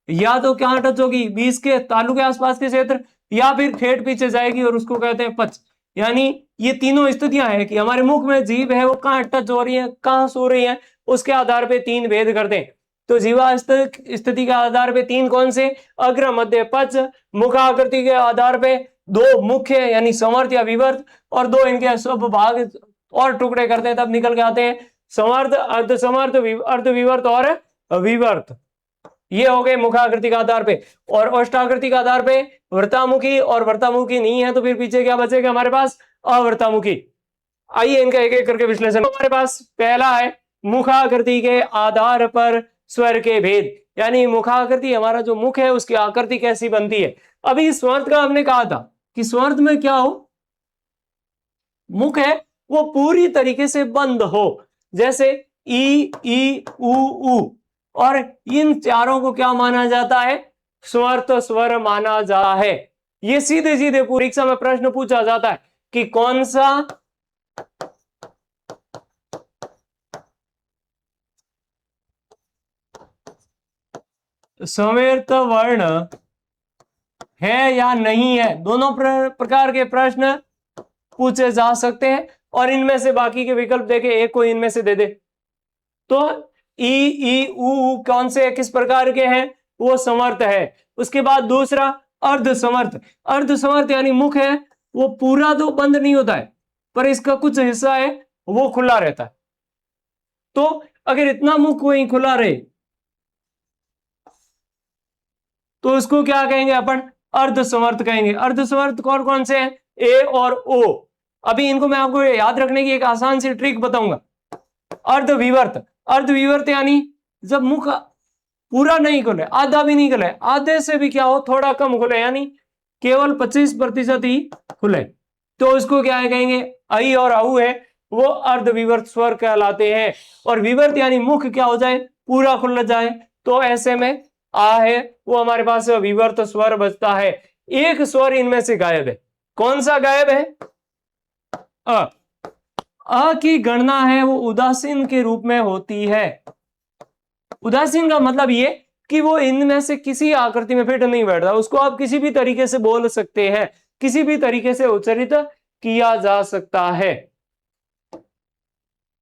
या तो क्या टच होगी, बीच के तालु के आसपास के क्षेत्र, या फिर ठेठ पीछे जाएगी और उसको कहते हैं पच। यानी ये तीनों स्थितियां हैं कि हमारे मुख में जीभ है वो कहाँ टच हो रही है, कहाँ सो रही है, उसके आधार पे तीन भेद करते हैं। तो जीवा स्थिति के आधार पे तीन कौन से, अग्र मध्य पच। मुखाकृति के आधार पे दो मुख्य यानी समर्थ या विवर्त, और दो इनके सब भाग और टुकड़े करते हैं तब निकल के आते हैं समर्थ, अर्ध समर्थ, अर्ध विवर्त और विवर्त। ये हो गए मुखाकृति का आधार पे। और ओष्ठाकृति का आधार पे वर्तामुखी, और वर्तामुखी नहीं है तो फिर पीछे क्या बचेगा हमारे पास, अवर्तामुखी। आइए इनका एक एक करके विश्लेषण। हमारे पास पहला है मुखाकृति के आधार पर स्वर के भेद, यानी मुखाकृति हमारा जो मुख है उसकी आकृति कैसी बनती है। अभी स्वर्त का हमने कहा था कि स्वर्त में क्या हो, मुख है वो पूरी तरीके से बंद हो, जैसे ई उ उ। और इन चारों को क्या माना जाता है, स्वर्त स्वर माना जाता है। ये सीधे सीधे परीक्षा में प्रश्न पूछा जाता है कि कौन सा स्वर्त वर्ण है या नहीं है। दोनों प्रकार के प्रश्न पूछे जा सकते हैं, और इनमें से बाकी के विकल्प देके एक को इनमें से दे दे। तो ई उ कौन से किस प्रकार के हैं, वो समर्थ है। उसके बाद दूसरा अर्ध समर्थ। अर्ध समर्थ यानी मुख है वो पूरा तो बंद नहीं होता है, पर इसका कुछ हिस्सा है वो खुला रहता है। तो अगर इतना मुख वहीं खुला रहे तो उसको क्या कहेंगे अपन, अर्ध समर्थ कहेंगे। अर्ध समर्थ कौन कौन से हैं, ए और ओ। अभी इनको मैं आपको याद रखने की एक आसान सी ट्रिक बताऊंगा। अर्ध विवर्त। अर्ध विवर्त यानी जब मुख पूरा नहीं खुले, आधा भी नहीं खुले, आधे से भी क्या हो थोड़ा कम खुले, यानी केवल 25% ही खुले, तो उसको क्या है कहेंगे, आई और औ है वो अर्धविवर्त स्वर कहलाते हैं। और विवर्त यानी मुख क्या हो जाए, पूरा खुल जाए, तो ऐसे में आ है वो हमारे पास विवर्त स्वर बचता है। एक स्वर इनमें से गायब है, कौन सा गायब है, अ। अ की गणना है वो उदासीन के रूप में होती है। उदासीन का मतलब ये कि वो इनमें से किसी आकृति में फिट नहीं बैठता, उसको आप किसी भी तरीके से बोल सकते हैं, किसी भी तरीके से उच्चारित किया जा सकता है।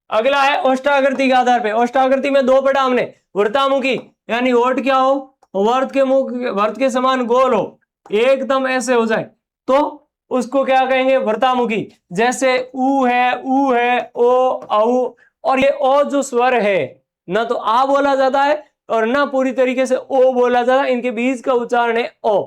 अगला है ओष्ठाकृति के आधार पे। ओष्ठाकृति में दो पढ़ा हमने, वृत्तामुखी यानी ओठ क्या हो, वर्त के मुख, वर्त के समान गोल हो, एकदम ऐसे हो जाए, तो उसको क्या कहेंगे, वृत्तामुखी। जैसे ऊ है, ओ औ, और ये ओ जो स्वर है ना तो आ बोला जाता है और ना पूरी तरीके से ओ बोला जाता है, इनके बीच का उच्चारण है ओ।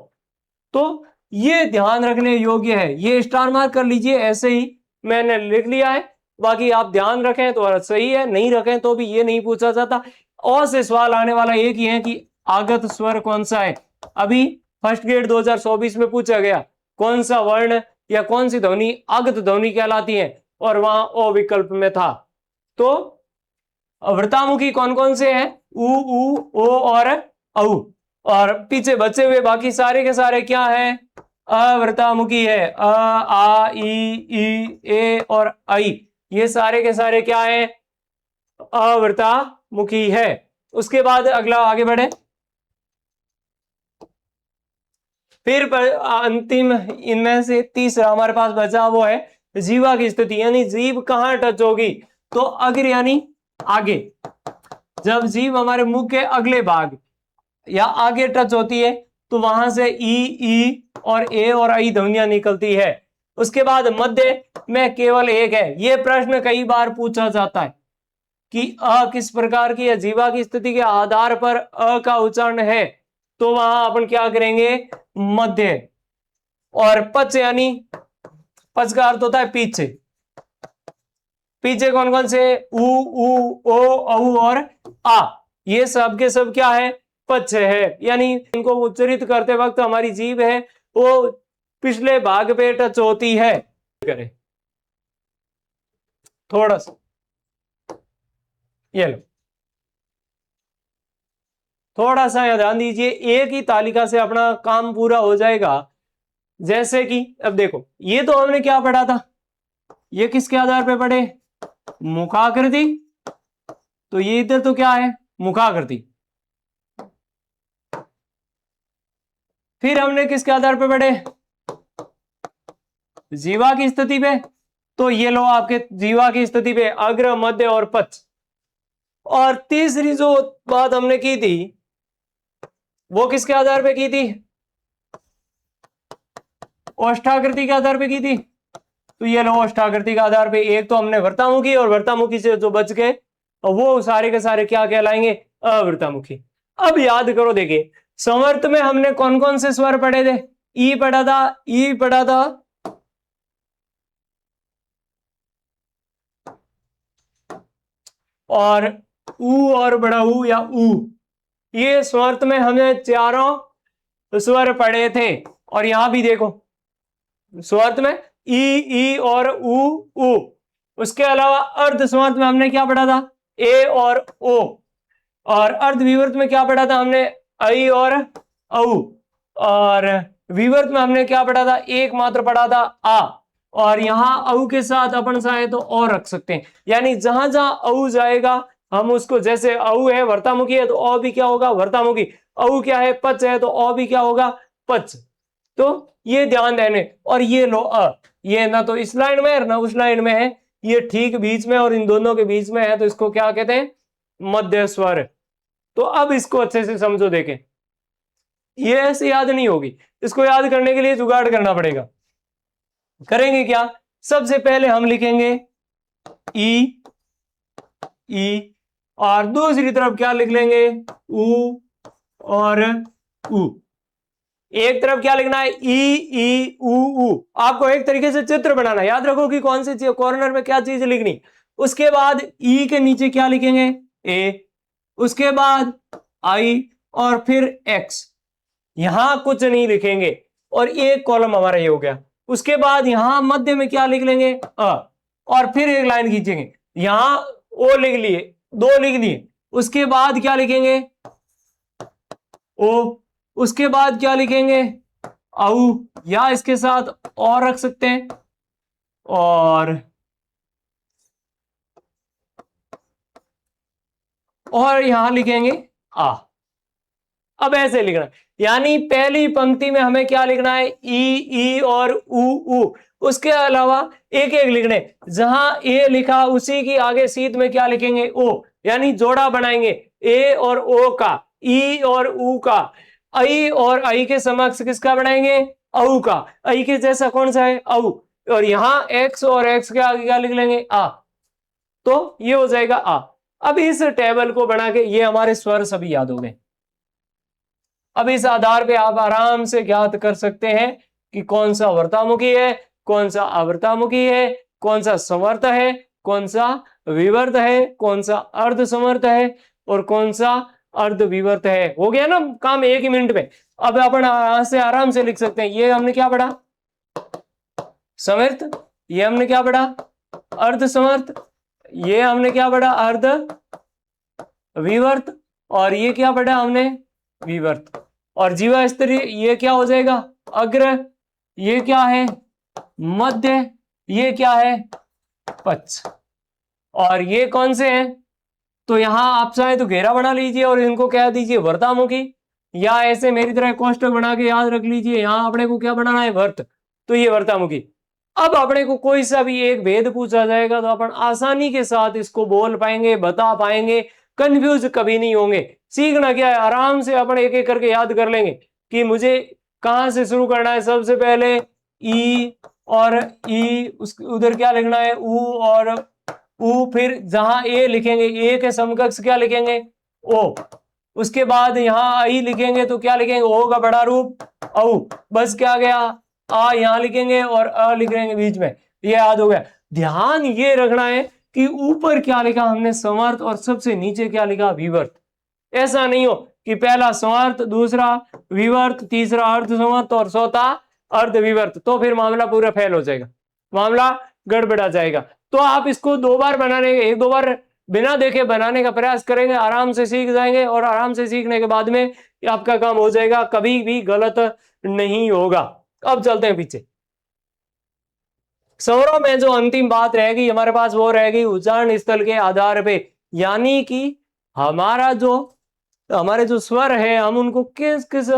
तो ये ध्यान रखने योग्य है, ये स्टार मार्क कर लीजिए, ऐसे ही मैंने लिख लिया है, बाकी आप ध्यान रखें तो सही है, नहीं रखें तो भी ये नहीं पूछा जाता। और से सवाल आने वाला एक ही है कि आगत स्वर कौन सा है। अभी फर्स्ट ग्रेड 2024 में पूछा गया कौन सा वर्ण या कौन सी ध्वनि आगत ध्वनि कहलाती है, और वहां ओ विकल्प में था। तो वृत्तामुखी कौन कौन से हैं, ऊ ओ और औ, और पीछे बचे हुए बाकी सारे के सारे क्या हैं, अवृत्तामुखी है, अ आ ई ए और आई, ये सारे के सारे क्या हैं, अवृत्तामुखी है। उसके बाद अगला आगे बढ़े, फिर अंतिम इनमें से तीसरा हमारे पास बचा वो है जीवा की स्थिति, यानी जीभ कहां टच होगी, तो अग्र यानी आगे, जब जीभ हमारे मुंह के अगले भाग या आगे टच होती है तो वहां से ई और ए और आई ध्वनियां निकलती है। उसके बाद मध्य में केवल एक है। यह प्रश्न कई बार पूछा जाता है कि अ किस प्रकार की है, जीवा की स्थिति के आधार पर अ का उच्चारण है, तो वहां अपन क्या करेंगे, मध्य। और पच यानी पच का अर्थ होता है पीछे, पीछे कौन कौन से, ऊ ओ औ और आ, ये सब के सब क्या है, पच है, यानी इनको उच्चारित करते वक्त हमारी जीभ है वो पिछले भाग पे टच होती है। करें थोड़ा सा, ये लो थोड़ा सा ध्यान दीजिए, एक ही तालिका से अपना काम पूरा हो जाएगा। जैसे कि अब देखो, ये तो हमने क्या पढ़ा था, ये किसके आधार पे पढ़े, मुखाकृति, तो ये इधर तो क्या है, मुखाकृति। फिर हमने किसके आधार पे पढ़े, जीवा की स्थिति पे, तो ये लो आपके जीवा की स्थिति पे अग्र मध्य और पच। और तीसरी जो बात हमने की थी वो किसके आधार पे की थी, ओष्ठाकृति के आधार पे की थी, तो ये लो ओष्ठाकृति के आधार पे एक तो हमने वृत्तामुखी, और वृत्तामुखी से जो बच गए वो सारे के सारे क्या कहलाएंगे, अवृत्तामुखी। अब याद करो, देखिए समर्थ में हमने कौन कौन से स्वर पढ़े थे, ई पढ़ा था, ई पढ़ा था, और ऊ और बड़ा ऊ या ऊ, ये स्वर्त में हमने चारों स्वर पढ़े थे। और यहां भी देखो स्वर्त में ई और ऊ। उसके अलावा अर्ध स्वर्त में हमने क्या पढ़ा था, ए और ओ, और अर्ध विवर्त में क्या पढ़ा था हमने, आई और औ, और विवर्त में हमने क्या पढ़ा था, एक मात्र पढ़ा था आ, और यहां औ के साथ अपन चाहे तो और रख सकते हैं, यानी जहां जहां औ जाएगा हम उसको, जैसे औ है वर्तामुखी है तो औ भी क्या होगा, वर्तामुखी, औ क्या है, पच है तो औ भी क्या होगा, पच। तो ये ध्यान देने, और ये लो ये ना तो इस लाइन में है ना उस लाइन में है, ये ठीक बीच में और इन दोनों के बीच में है, तो इसको क्या कहते हैं, मध्य स्वर। तो अब इसको अच्छे से समझो, देखें ये ऐसे याद नहीं होगी, इसको याद करने के लिए जुगाड़ करना पड़ेगा। करेंगे क्या, सबसे पहले हम लिखेंगे ई, और दूसरी तरफ क्या लिख लेंगे, ऊ और ऊ। एक तरफ क्या लिखना है, ई ऊ। आपको एक तरीके से चित्र बनाना, याद रखो कि कौन से कॉर्नर में क्या चीज लिखनी। उसके बाद ई के नीचे क्या लिखेंगे, ए, उसके बाद आई, और फिर x, यहां कुछ नहीं लिखेंगे और एक कॉलम हमारा ये हो गया। उसके बाद यहां मध्य में क्या लिख लेंगे, और फिर एक लाइन खींचेंगे, यहां ओ लिख लिए, दो लिख लिए, उसके बाद क्या लिखेंगे ओ, उसके बाद क्या लिखेंगे औ, या इसके साथ और रख सकते हैं, और यहां लिखेंगे आ। अब ऐसे लिखना है, यानी पहली पंक्ति में हमें क्या लिखना है, ई और उ। उसके अलावा एक एक लिखने, जहां ए लिखा उसी की आगे सीध में क्या लिखेंगे ओ, यानी जोड़ा बनाएंगे ए और ओ का, ई और उ का, आई और आई के समक्ष किसका बनाएंगे, औ का। आई के जैसा कौन सा है, औ, और यहां एक्स और एक्स के आगे क्या लिख लेंगे आ, तो ये हो जाएगा आ। अब इस टेबल को बना के ये हमारे स्वर सभी याद हो गए। अब इस आधार पे आप आराम से ज्ञात कर सकते हैं कि कौन सा वर्तामुखी है, कौन सा अवर्तामुखी है, कौन सा समर्थ है, कौन सा विवर्त है, कौन सा अर्ध समर्थ है और कौन सा अर्ध विवर्त है। हो गया ना काम एक ही मिनट में। अब अपन यहां से आराम से लिख सकते हैं, ये हमने क्या पढ़ा, समर्थ, ये हमने क्या पढ़ा, अर्ध समर्थ, ये हमने क्या पढ़ा, अर्ध विवर्त, और ये क्या पढ़ा हमने, विवर्त। और जीवा स्त्री ये क्या हो जाएगा, अग्र, ये क्या है मध्य, ये क्या है पक्ष, और ये कौन से हैं, तो यहां आप चाहे तो घेरा बना लीजिए और इनको कह दीजिए वर्तामुखी, या ऐसे मेरी तरह कोष्टक बना के याद रख लीजिए, यहां अपने को क्या बनाना है, वर्त, तो ये वर्तामुखी। अब अपने को कोई सा भी एक भेद पूछा जाएगा तो अपन आसानी के साथ इसको बोल पाएंगे, बता पाएंगे, कंफ्यूज कभी नहीं होंगे। सीखना क्या है, आराम से अपन एक एक करके याद कर लेंगे कि मुझे कहां से शुरू करना है। सबसे पहले ई, और ई उधर क्या लिखना है, उ और उ, फिर जहां ए लिखेंगे ए के समकक्ष क्या लिखेंगे ओ, उसके बाद यहां आई लिखेंगे तो क्या लिखेंगे ओ का बड़ा रूप औ, बस क्या गया आ यहां लिखेंगे और अ लिखेंगे बीच में, ये याद हो गया। ध्यान ये रखना है कि ऊपर क्या लिखा हमने समर्थ और सबसे नीचे क्या लिखा विवर्त। ऐसा नहीं हो कि पहला समर्थ, दूसरा विवर्त, तीसरा अर्ध समर्थ और चौथा अर्ध विवर्त, तो फिर मामला पूरा फेल हो जाएगा, मामला गड़बड़ा जाएगा। तो आप इसको दो बार बनाने, एक दो बार बिना देखे बनाने का प्रयास करेंगे, आराम से सीख जाएंगे और आराम से सीखने के बाद में आपका काम हो जाएगा, कभी भी गलत नहीं होगा। अब चलते हैं पीछे। स्वरों में जो अंतिम बात रहेगी हमारे पास वो रहेगी उच्चारण स्थल के आधार पे, यानी कि हमारे जो स्वर है हम उनको किस किस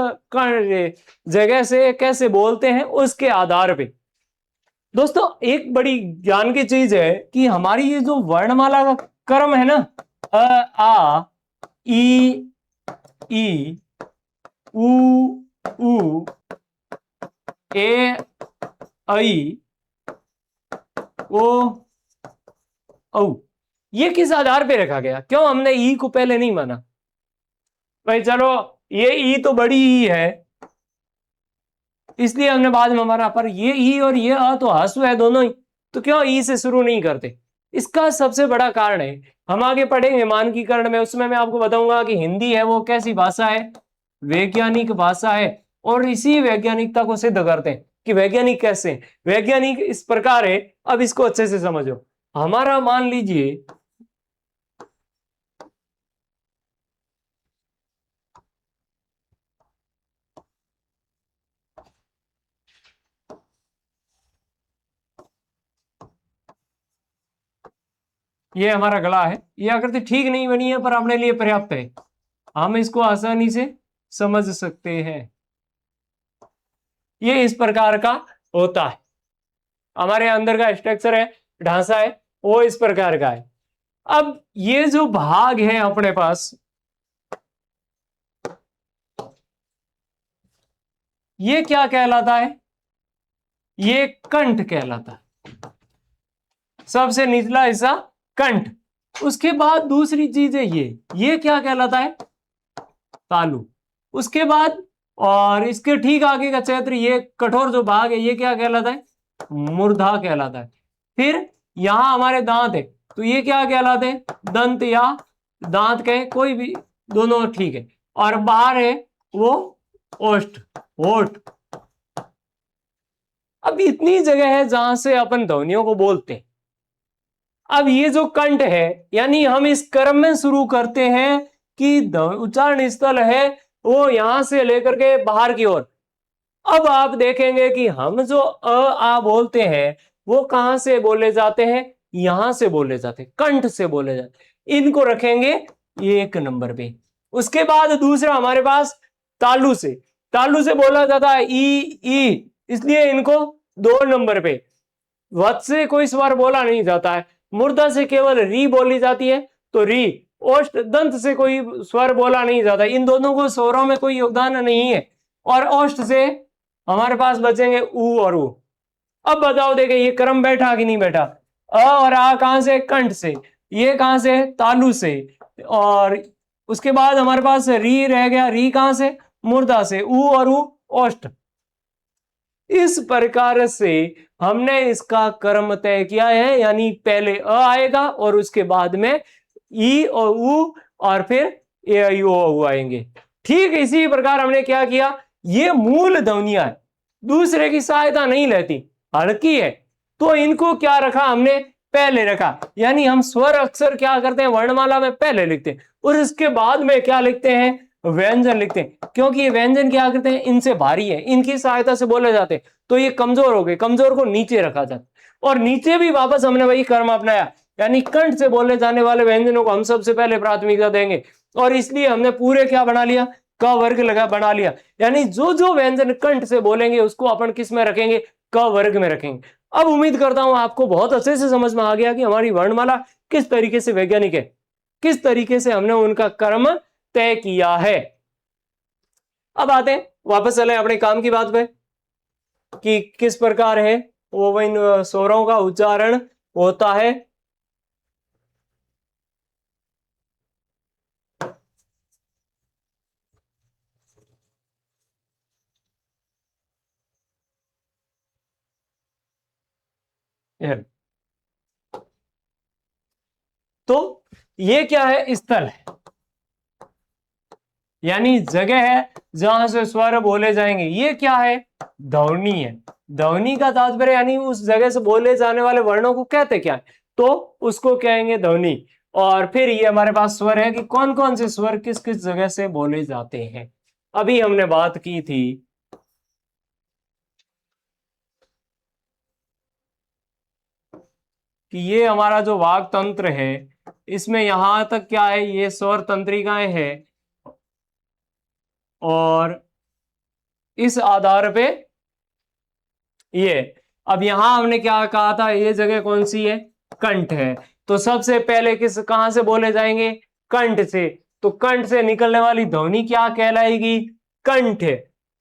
जगह से कैसे बोलते हैं उसके आधार पे। दोस्तों एक बड़ी ज्ञान की चीज है कि हमारी ये जो वर्णमाला का क्रम है ना, अ, आ, ई, उ, ए, आई, ओ, औ, ये किस आधार पे रखा गया, क्यों हमने ई को पहले नहीं माना। भाई चलो ये ई तो बड़ी ई है इसलिए हमने बाद में माना, पर ये ई और ये अ तो हस्व है दोनों ही, तो क्यों ई से शुरू नहीं करते। इसका सबसे बड़ा कारण है, हम आगे पढ़ेंगे मानकीकरण में, उसमें मैं आपको बताऊंगा कि हिंदी है वो कैसी भाषा है, वैज्ञानिक भाषा है। और इसी वैज्ञानिकता को सिद्ध करते हैं कि वैज्ञानिक कैसे हैं। वैज्ञानिक इस प्रकार है, अब इसको अच्छे से समझो। हमारा मान लीजिए ये हमारा गला है, ये आकृति ठीक नहीं बनी है पर अपने लिए पर्याप्त है, हम इसको आसानी से समझ सकते हैं। ये इस प्रकार का होता है, हमारे अंदर का स्ट्रक्चर है, ढांचा है, वो इस प्रकार का है। अब ये जो भाग है अपने पास, ये क्या कहलाता है, ये कंठ कहलाता है, सबसे निचला हिस्सा कंठ। उसके बाद दूसरी चीज है ये क्या कहलाता है, तालु। उसके बाद और इसके ठीक आगे का क्षेत्र, ये कठोर जो भाग है ये क्या कहलाता है, मूर्धा कहलाता है। फिर यहां हमारे दांत है तो ये क्या कहलाते हैं, दंत या दांत कहें कोई भी, दोनों ठीक है। और बाहर है वो ओष्ठ, होठ। अब इतनी जगह है जहां से अपन ध्वनियों को बोलते हैं। अब ये जो कंठ है, यानी हम इस क्रम में शुरू करते हैं कि उच्चारण स्थल है वो यहां से लेकर के बाहर की ओर। अब आप देखेंगे कि हम जो अ आ बोलते हैं वो कहां से बोले जाते हैं, यहां से बोले जाते हैं, कंठ से बोले जाते हैं। इनको रखेंगे 1 नंबर पे। उसके बाद दूसरा हमारे पास तालु से, तालु से बोला जाता है ई, इसलिए इनको 2 नंबर पे। वत से कोई स्वर बोला नहीं जाता है। मूर्धा से केवल री बोली जाती है, तो री। ओष्ठ दंत से कोई स्वर बोला नहीं जाता, इन दोनों को स्वरों में कोई योगदान नहीं है। और ओष्ठ से हमारे पास बचेंगे ऊ और ऊ। अब बताओ, देखे ये क्रम बैठा कि नहीं बैठा। अ और आ कहां से, कंठ से। ये कहां से, तालु से। और उसके बाद हमारे पास री रह गया, री कहां से, मूर्धा से। ऊ और ऊ ओष्ठ। इस प्रकार से हमने इसका क्रम तय किया है, यानी पहले अ आएगा और उसके बाद में ई और ऊ और फिर ए आई ओ आएंगे। ठीक इसी प्रकार हमने क्या किया, ये मूल ध्वनियां है, दूसरे की सहायता नहीं लेती, हल्की है, तो इनको क्या रखा हमने, पहले रखा। यानी हम स्वर अक्षर क्या करते हैं, वर्णमाला में पहले लिखते हैं और इसके बाद में क्या लिखते हैं, व्यंजन लिखते हैं। क्योंकि ये व्यंजन क्या करते हैं, इनसे भारी है, इनकी सहायता से बोले जाते हैं, तो ये कमजोर हो गए, कमजोर को नीचे रखा जाता। और नीचे भी वापस हमने वही कर्म अपनाया, यानी कंठ से बोले जाने वाले व्यंजनों को हम सबसे पहले प्राथमिकता देंगे। और इसलिए हमने पूरे क्या बना लिया, क वर्ग लगा बना लिया। यानी जो जो व्यंजन कंठ से बोलेंगे उसको अपन किस में रखेंगे, क वर्ग में रखेंगे। अब उम्मीद करता हूं आपको बहुत अच्छे से समझ में आ गया कि हमारी वर्णमाला किस तरीके से वैज्ञानिक है, किस तरीके से हमने उनका क्रम तय किया है। अब आते हैं वापस चले अपने काम की बात पे कि किस प्रकार है वो इन स्वरों का उच्चारण होता है। तो ये क्या है, स्थल है, यानी जगह है जहां से स्वर बोले जाएंगे। ये क्या है, ध्वनि है। ध्वनि का तात्पर्य यानी उस जगह से बोले जाने वाले वर्णों को कहते क्या है, तो उसको कहेंगे ध्वनि। और फिर ये हमारे पास स्वर है कि कौन कौन से स्वर किस किस जगह से बोले जाते हैं। अभी हमने बात की थी कि ये हमारा जो वाक तंत्र है इसमें यहां तक क्या है, ये स्वर तंत्रिकाएं हैं और इस आधार पे ये। अब यहां हमने क्या कहा था, ये जगह कौन सी है, कंठ है। तो सबसे पहले किस कहां से बोले जाएंगे, कंठ से। तो कंठ से निकलने वाली ध्वनि क्या कहलाएगी, कंठ।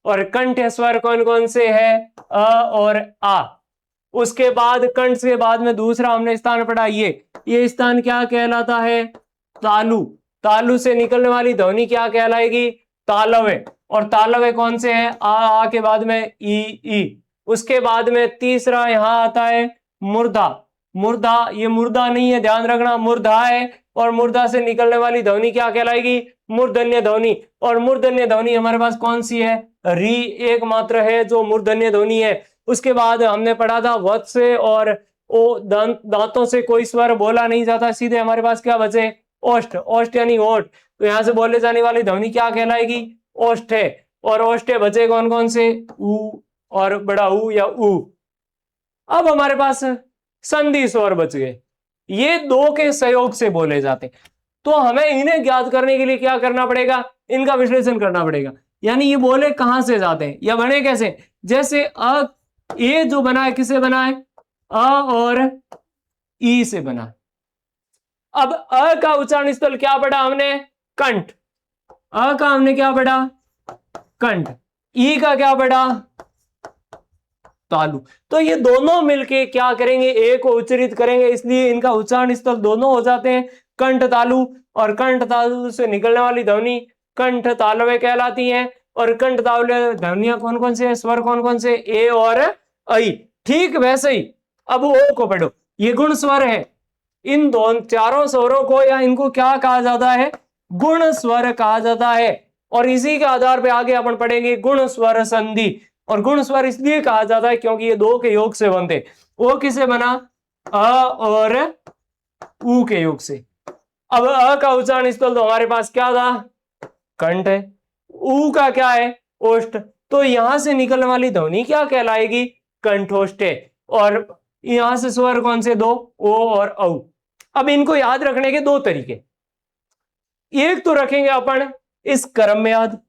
और कंठ स्वर कौन कौन से है, अ और आ। उसके बाद कंठ के बाद में दूसरा हमने स्थान पढ़ा, ये स्थान क्या कहलाता है, तालु। तालु से निकलने वाली ध्वनि क्या कहलाएगी, तालव्य। और तालव्य कौन से हैं, आ के बाद में ई। उसके बाद में तीसरा यहां आता है मूर्धा। मूर्धा, ये मुर्दा नहीं है, ध्यान रखना, मूर्धा है। और मूर्धा से निकलने वाली ध्वनि क्या कहलाएगी, मूर्धन्य ध्वनि। और मूर्धन्य ध्वनि हमारे पास कौन सी है, री एकमात्र है जो मूर्धन्य ध्वनि है। उसके बाद हमने पढ़ा था वत से और ओ दांतों से कोई स्वर बोला नहीं जाता, सीधे हमारे पास क्या बचे, ओष्ठ। ओष्ठ यानी ओठ, तो यहां से बोले जाने वाली ध्वनि क्या कहलाएगी, ओष्ठ है। और ओष्ठ बचे कौन कौन से, ऊ और बड़ा ऊ या ऊ। अब हमारे पास संधि स्वर बच गए, ये दो के सहयोग से बोले जाते। तो हमें इन्हें ज्ञात करने के लिए क्या करना पड़ेगा, इनका विश्लेषण करना पड़ेगा। यानी ये बोले कहां से जाते हैं या बने कैसे, जैसे अ, ए जो बना है किसे बना है, अ और ई से बना है। अब अ का उच्चारण स्थल क्या पढ़ा हमने, कंठ। अ का हमने क्या पढ़ा, कंठ। ई का क्या पढ़ा, तालु। तो ये दोनों मिलके क्या करेंगे, ए को उच्चारित करेंगे, इसलिए इनका उच्चारण स्थल दोनों हो जाते हैं कंठ तालु। और कंठ तालु से निकलने वाली ध्वनि कंठ तालव्य कहलाती है। और कंठ तालव्य ध्वनियां कौन कौन से, स्वर कौन कौन से, ए और आई। ठीक वैसे ही अब ओ को पढ़ो, ये गुण स्वर है। इन दोनों चारों स्वरों को या इनको क्या कहा जाता है, गुण स्वर कहा जाता है। और इसी के आधार पे आगे अपन पढ़ेंगे गुण स्वर संधि। और गुण स्वर इसलिए कहा जाता है क्योंकि ये दो के योग से बनते। वो किसे बना? अ और उ के योग से। अब अ का उच्चारण स्थल तो हमारे पास क्या था? कंठ है। उ का क्या है? ओष्ठ। तो यहां से निकलने वाली ध्वनि क्या कहलाएगी? कंठोष्ठ है। और यहां से स्वर कौन से दो? ओ और औ। अब इनको याद रखने के दो तरीके। एक तो रखेंगे अपन इस क्रम में याद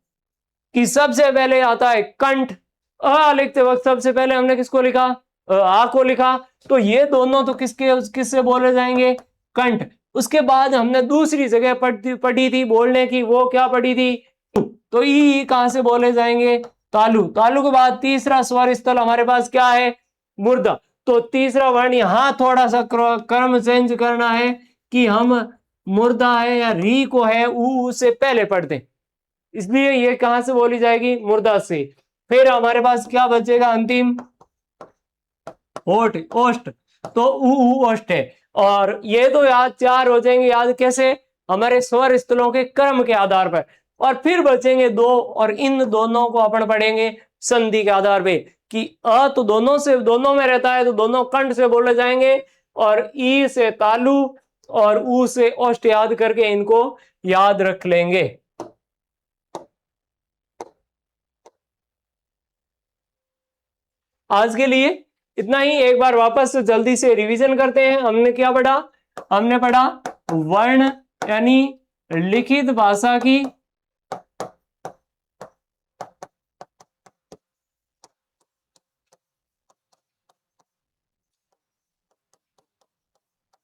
कि सबसे पहले आता है कंठ। अ लिखते वक्त सबसे पहले हमने किसको लिखा? आ को लिखा। तो ये दोनों तो किससे बोले जाएंगे? कंठ। उसके बाद हमने दूसरी जगह पढ़ी थी बोलने की, वो क्या पढ़ी थी? तो ई कहां से बोले जाएंगे? तालु। तालु के बाद तीसरा स्वर स्थल हमारे पास क्या है? मुर्दा। तो तीसरा वर्ण यहां थोड़ा सा क्रम चेंज करना है कि हम मुर्दा है या री को है ऊ से पहले पढ़ते, इसलिए ये कहां से बोली जाएगी? मुर्दा से। फिर हमारे पास क्या बचेगा अंतिम? ओठ, ओष्ठ। तो ऊ ओष्ठ है। और ये तो याद चार हो जाएंगे। याद कैसे? हमारे स्वर स्थलों के क्रम के आधार पर। और फिर बचेंगे दो, और इन दोनों को अपन पढ़ेंगे संधि के आधार पे कि अ तो दोनों में रहता है, तो दोनों कंठ से बोले जाएंगे, और ई से तालु और ऊ से ओष्ठ याद करके इनको याद रख लेंगे। आज के लिए इतना ही। एक बार वापस जल्दी से रिवीजन करते हैं। हमने क्या पढ़ा? हमने पढ़ा वर्ण यानी लिखित भाषा की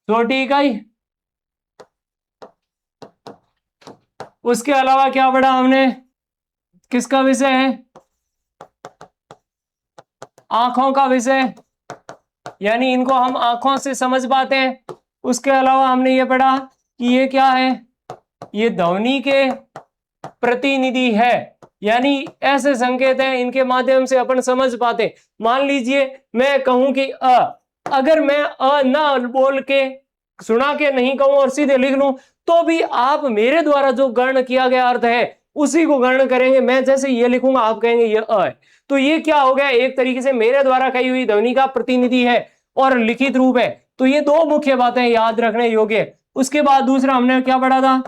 छोटी इकाई। उसके अलावा क्या पढ़ा हमने? किसका विषय है? आंखों का विषय, यानी इनको हम आंखों से समझ पाते हैं। उसके अलावा हमने ये पढ़ा कि ये क्या है? ये ध्वनि के प्रतिनिधि है, यानी ऐसे संकेत हैं इनके माध्यम से अपन समझ पाते। मान लीजिए मैं कहूं कि अगर मैं ना बोल के सुना के नहीं कहूं और सीधे लिख लूं, तो भी आप मेरे द्वारा जो गण किया गया अर्थ है उसी को गण करेंगे। मैं जैसे ये लिखूंगा आप कहेंगे ये है। तो ये क्या हो गया? एक तरीके से मेरे द्वारा कही हुई ध्वनि का प्रतिनिधि है और लिखित रूप है। तो ये दो मुख्य बातें याद रखने योग्य। उसके बाद दूसरा हमने क्या पढ़ा था?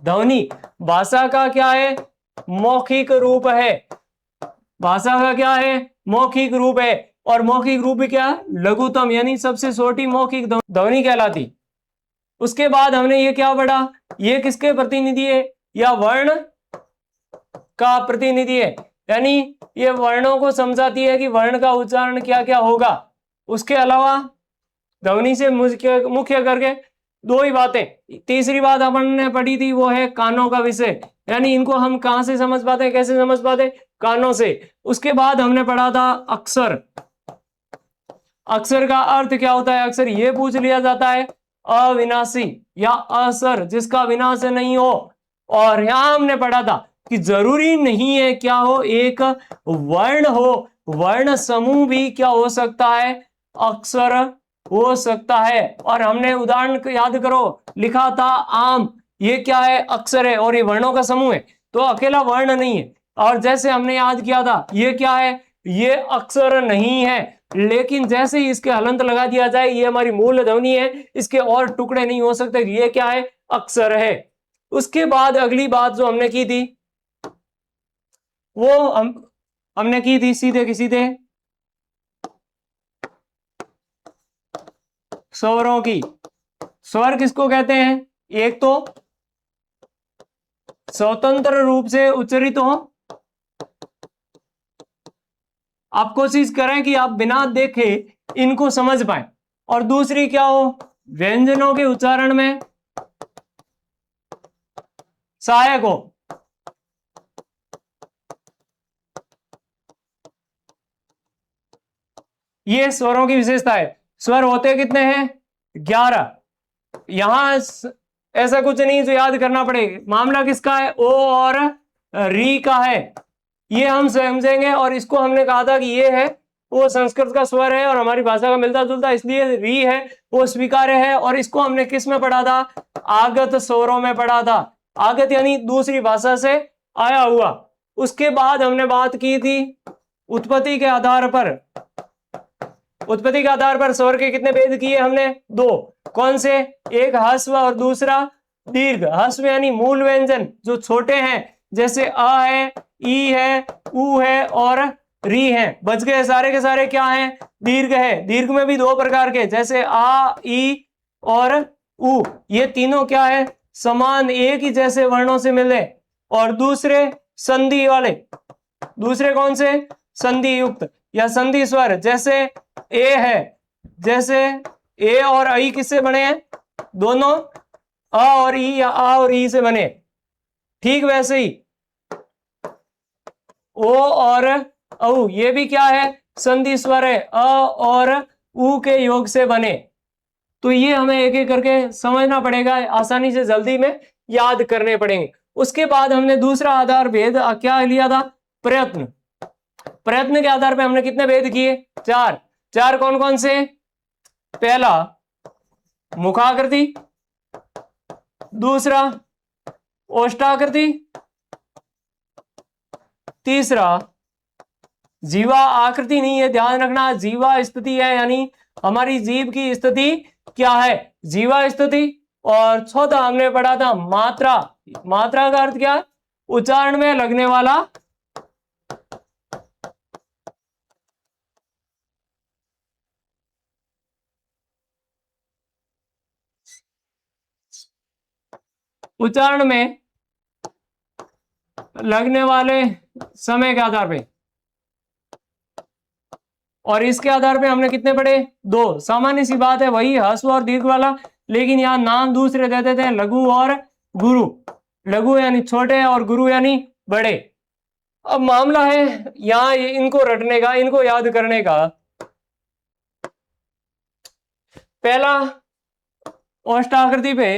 ध्वनि भाषा का क्या है? मौखिक रूप है। भाषा का क्या है? मौखिक रूप है। और मौखिक रूप भी क्या? लघुतम, यानी सबसे छोटी मौखिक ध्वनि कहलाती। उसके बाद हमने ये क्या पढ़ा? ये किसके प्रतिनिधि है? या वर्ण का प्रतिनिधि है, यानी ये वर्णों को समझाती है कि वर्ण का उच्चारण क्या क्या होगा। उसके अलावा ध्वनि से मुख्य करके दो ही बातें। तीसरी बात अपन ने पढ़ी थी वो है कानों का विषय, यानी इनको हम कहां से समझ पाते हैं, कैसे समझ पाते? कानों से। उसके बाद हमने पढ़ा था अक्षर। अक्षर का अर्थ क्या होता है? अक्षर ये पूछ लिया जाता है अविनाशी या असर, जिसका विनाश नहीं हो। और यहां हमने पढ़ा था कि जरूरी नहीं है क्या हो, एक वर्ण हो, वर्ण समूह भी क्या हो सकता है? अक्षर हो सकता है। और हमने उदाहरण याद करो, लिखा था आम, ये क्या है? अक्षर है और ये वर्णों का समूह है, तो अकेला वर्ण नहीं है। और जैसे हमने याद किया था ये क्या है? ये अक्षर नहीं है, लेकिन जैसे ही इसके हलंत लगा दिया जाए, ये हमारी मूल ध्वनि है, इसके और टुकड़े नहीं हो सकते, ये क्या है? अक्षर है। उसके बाद अगली बात जो हमने की थी वो हमने की थी सीधे की सीधे स्वरों की। स्वर किसको कहते हैं? एक तो स्वतंत्र रूप से उच्चरित हो, आप कोशिश करें कि आप बिना देखे इनको समझ पाए। और दूसरी क्या हो? व्यंजनों के उच्चारण में सहायक हो। ये स्वरों की विशेषता है। स्वर होते कितने हैं? 11। यहां ऐसा कुछ नहीं जो याद करना पड़ेगा। मामला किसका है? ओ और री का है, ये हम समझेंगे। और इसको हमने कहा था कि ये है वो संस्कृत का स्वर है और हमारी भाषा का मिलता जुलता, इसलिए री है वो स्वीकार्य है। और इसको हमने किस में पढ़ा था? आगत स्वरों में पढ़ा था। आगत यानी दूसरी भाषा से आया हुआ। उसके बाद हमने बात की थी उत्पत्ति के आधार पर। उत्पत्ति के आधार पर स्वर के कितने भेद किए हमने? 2। कौन से? एक ह्रस्व और दूसरा दीर्घ। ह्रस्व यानी मूल व्यंजन जो छोटे हैं, जैसे अ है, ई है, उ है और री है। बच गए सारे के सारे क्या हैं? दीर्घ है। दीर्घ में भी 2 प्रकार के, जैसे आ, ई और उ। ये तीनों क्या है? समान एक ही जैसे वर्णों से मिले। और दूसरे संधि वाले। दूसरे कौन से? संधि युक्त या संधि स्वर, जैसे ए है। जैसे ए और आई किससे बने हैं? दोनों अ और ई या आ और ई से बने। ठीक वैसे ही ओ और औ ये भी क्या है? संधि स्वर है। अ और उ के योग से बने। तो ये हमें एक एक करके समझना पड़ेगा, आसानी से जल्दी में याद करने पड़ेंगे। उसके बाद हमने दूसरा आधार भेद क्या लिया था? प्रयत्न। प्रयत्न के आधार पे हमने कितने भेद किए? 4। 4 कौन कौन से? पहला मुखाकृति, दूसरा ओष्ठाकृति, तीसरा जीवा आकृति नहीं है, ध्यान रखना, जीवा स्थिति है, यानी हमारी जीव की स्थिति क्या है? जीवा स्थिति। और चौथा हमने पढ़ा था मात्रा। मात्रा का अर्थ क्या? उच्चारण में लगने वाला उच्चारण में लगने वाले समय के आधार पे। और इसके आधार पे हमने कितने पढ़े? 2। सामान्य सी बात है, वही ह्रस्व और दीर्घ वाला, लेकिन यहां नाम दूसरे दे देते हैं, लघु और गुरु। लघु यानी छोटे और गुरु यानी बड़े। अब मामला है यहां इनको रटने का, इनको याद करने का। पहला ओष्ठाकृति पे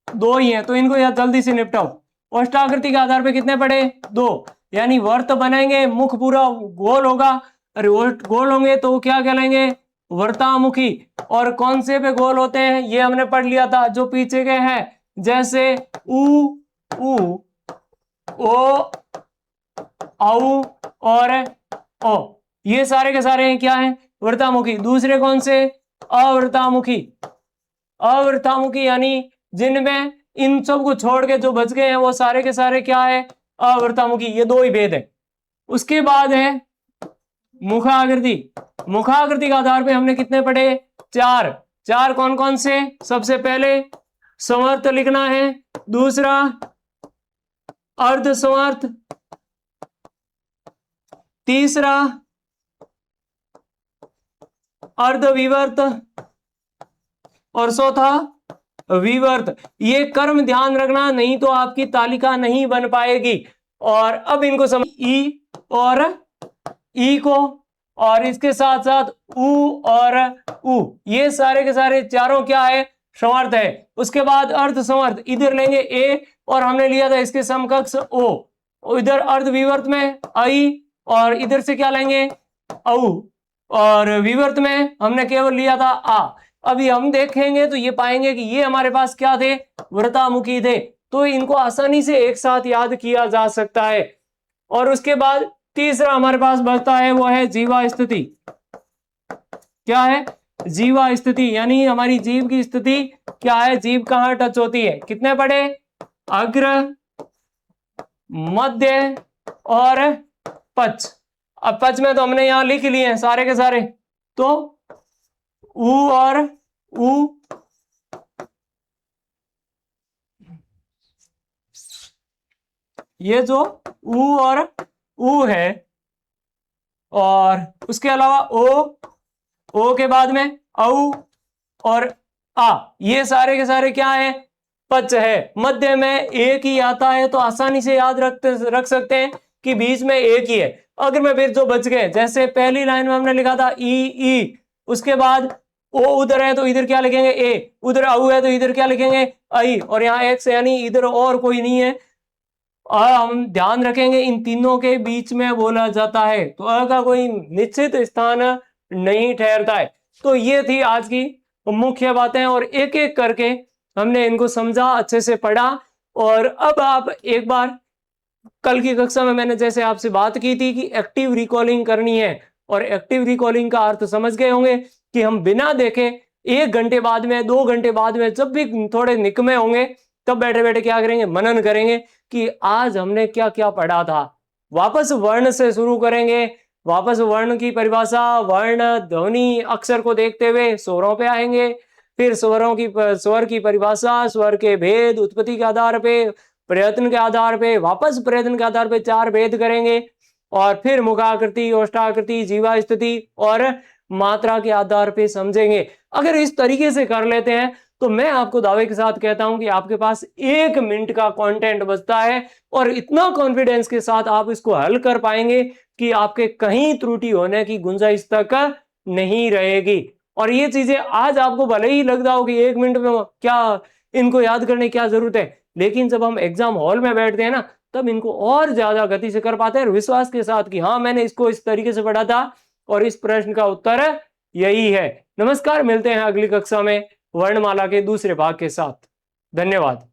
2 ही है, तो इनको याद जल्दी से निपटाओ। ओष्ठाकृति के आधार पे कितने पढ़े? 2। यानी वर्त बनेंगे, मुख पूरा गोल होगा। अरे गोल होंगे तो क्या कहलाएंगे? वर्तामुखी। और कौन से पे गोल होते हैं ये हमने पढ़ लिया था, जो पीछे के हैं, जैसे उ, ओ, औ और ओ। ये सारे के सारे हैं क्या हैं? वर्तामुखी। दूसरे कौन से? अवर्तामुखी। अवर्तामुखी यानी जिनमें इन सब को छोड़ के जो बच गए हैं वो सारे के सारे क्या है? अवर्तामुखी। ये 2 ही भेद है। उसके बाद है मुखाकृति। मुखाकृति के आधार पे हमने कितने पढ़े? 4। 4 कौन कौन से? सबसे पहले समर्थ लिखना है, दूसरा अर्ध समर्थ, तीसरा अर्ध विवर्त और चौथा विवर्त। ये कर्म ध्यान रखना, नहीं तो आपकी तालिका नहीं बन पाएगी। और अब इनको समझ, ई और ई को, और इसके साथ साथ उ और उ, ये सारे के सारे चारों क्या है? समर्थ है। उसके बाद अर्ध समर्थ, इधर लेंगे ए और हमने लिया था इसके समकक्ष ओ। इधर अर्ध विवर्त में आई और इधर से क्या लेंगे? औ। और विवर्त में हमने केवल लिया था आ। अभी हम देखेंगे तो ये पाएंगे कि ये हमारे पास क्या थे? व्रतामुखी थे। तो इनको आसानी से एक साथ याद किया जा सकता है। और उसके बाद तीसरा हमारे पास बचता है, वो है जीवा स्थिति। क्या है? जीवा स्थिति, यानी हमारी जीव की स्थिति क्या है? जीव कहां टच होती है? कितने पढ़े? अग्र, मध्य और पच। अब पच में तो हमने यहां लिख लिए हैं सारे के सारे, तो उ और उ, ये जो उ और उ है, और उसके अलावा ओ के बाद में औ और आ, ये सारे के सारे क्या है? पच है। मध्य में एक ही आता है तो आसानी से याद रख सकते हैं कि बीच में एक ही है। अगर में फिर जो बच गए, जैसे पहली लाइन में हमने लिखा था ई, उसके बाद ओ उधर है तो इधर क्या लिखेंगे? ए। उधर औ है तो इधर क्या लिखेंगे? आई। और यहाँ एक्स, यानी इधर और कोई नहीं है। हम ध्यान रखेंगे इन तीनों के बीच में बोला जाता है, तो अ का कोई निश्चित स्थान नहीं ठहरता है। तो ये थी आज की मुख्य बातें, और एक एक करके हमने इनको समझा, अच्छे से पढ़ा, और अब आप एक बार, कल की कक्षा में मैंने जैसे आपसे बात की थी कि एक्टिव रिकॉलिंग करनी है, और एक्टिव रिकॉलिंग का अर्थ समझ गए होंगे कि हम बिना देखे 1 घंटे बाद में, 2 घंटे बाद में, जब भी थोड़े निकमे होंगे तब बैठे बैठे क्या करेंगे, मनन करेंगे कि आज हमने क्या क्या पढ़ा था। वापस वर्ण से शुरू करेंगे, वापस वर्ण की परिभाषा, वर्ण, ध्वनि, अक्षर को देखते हुए स्वरों पे आएंगे, फिर स्वरों की, स्वर की परिभाषा, स्वर के भेद, उत्पत्ति के आधार पे, प्रयत्न के आधार पे, वापस प्रयत्न के आधार पे 4 भेद करेंगे, और फिर मुखाकृति, ओष्ठाकृति, जीवा स्थिति और मात्रा के आधार पे समझेंगे। अगर इस तरीके से कर लेते हैं तो मैं आपको दावे के साथ कहता हूं कि आपके पास 1 मिनट का कंटेंट बचता है, और इतना कॉन्फिडेंस के साथ आप इसको हल कर पाएंगे कि आपके कहीं त्रुटि होने की गुंजाइश तक नहीं रहेगी। और ये चीजें आज आपको भले ही लगता हो कि 1 मिनट में क्या इनको याद करने की क्या जरूरत है, लेकिन जब हम एग्जाम हॉल में बैठते हैं ना, तब इनको और ज्यादा गति से कर पाते हैं, विश्वास के साथ कि हाँ मैंने इसको इस तरीके से पढ़ा था और इस प्रश्न का उत्तर यही है। नमस्कार, मिलते हैं अगली कक्षा में वर्णमाला के दूसरे भाग के साथ। धन्यवाद।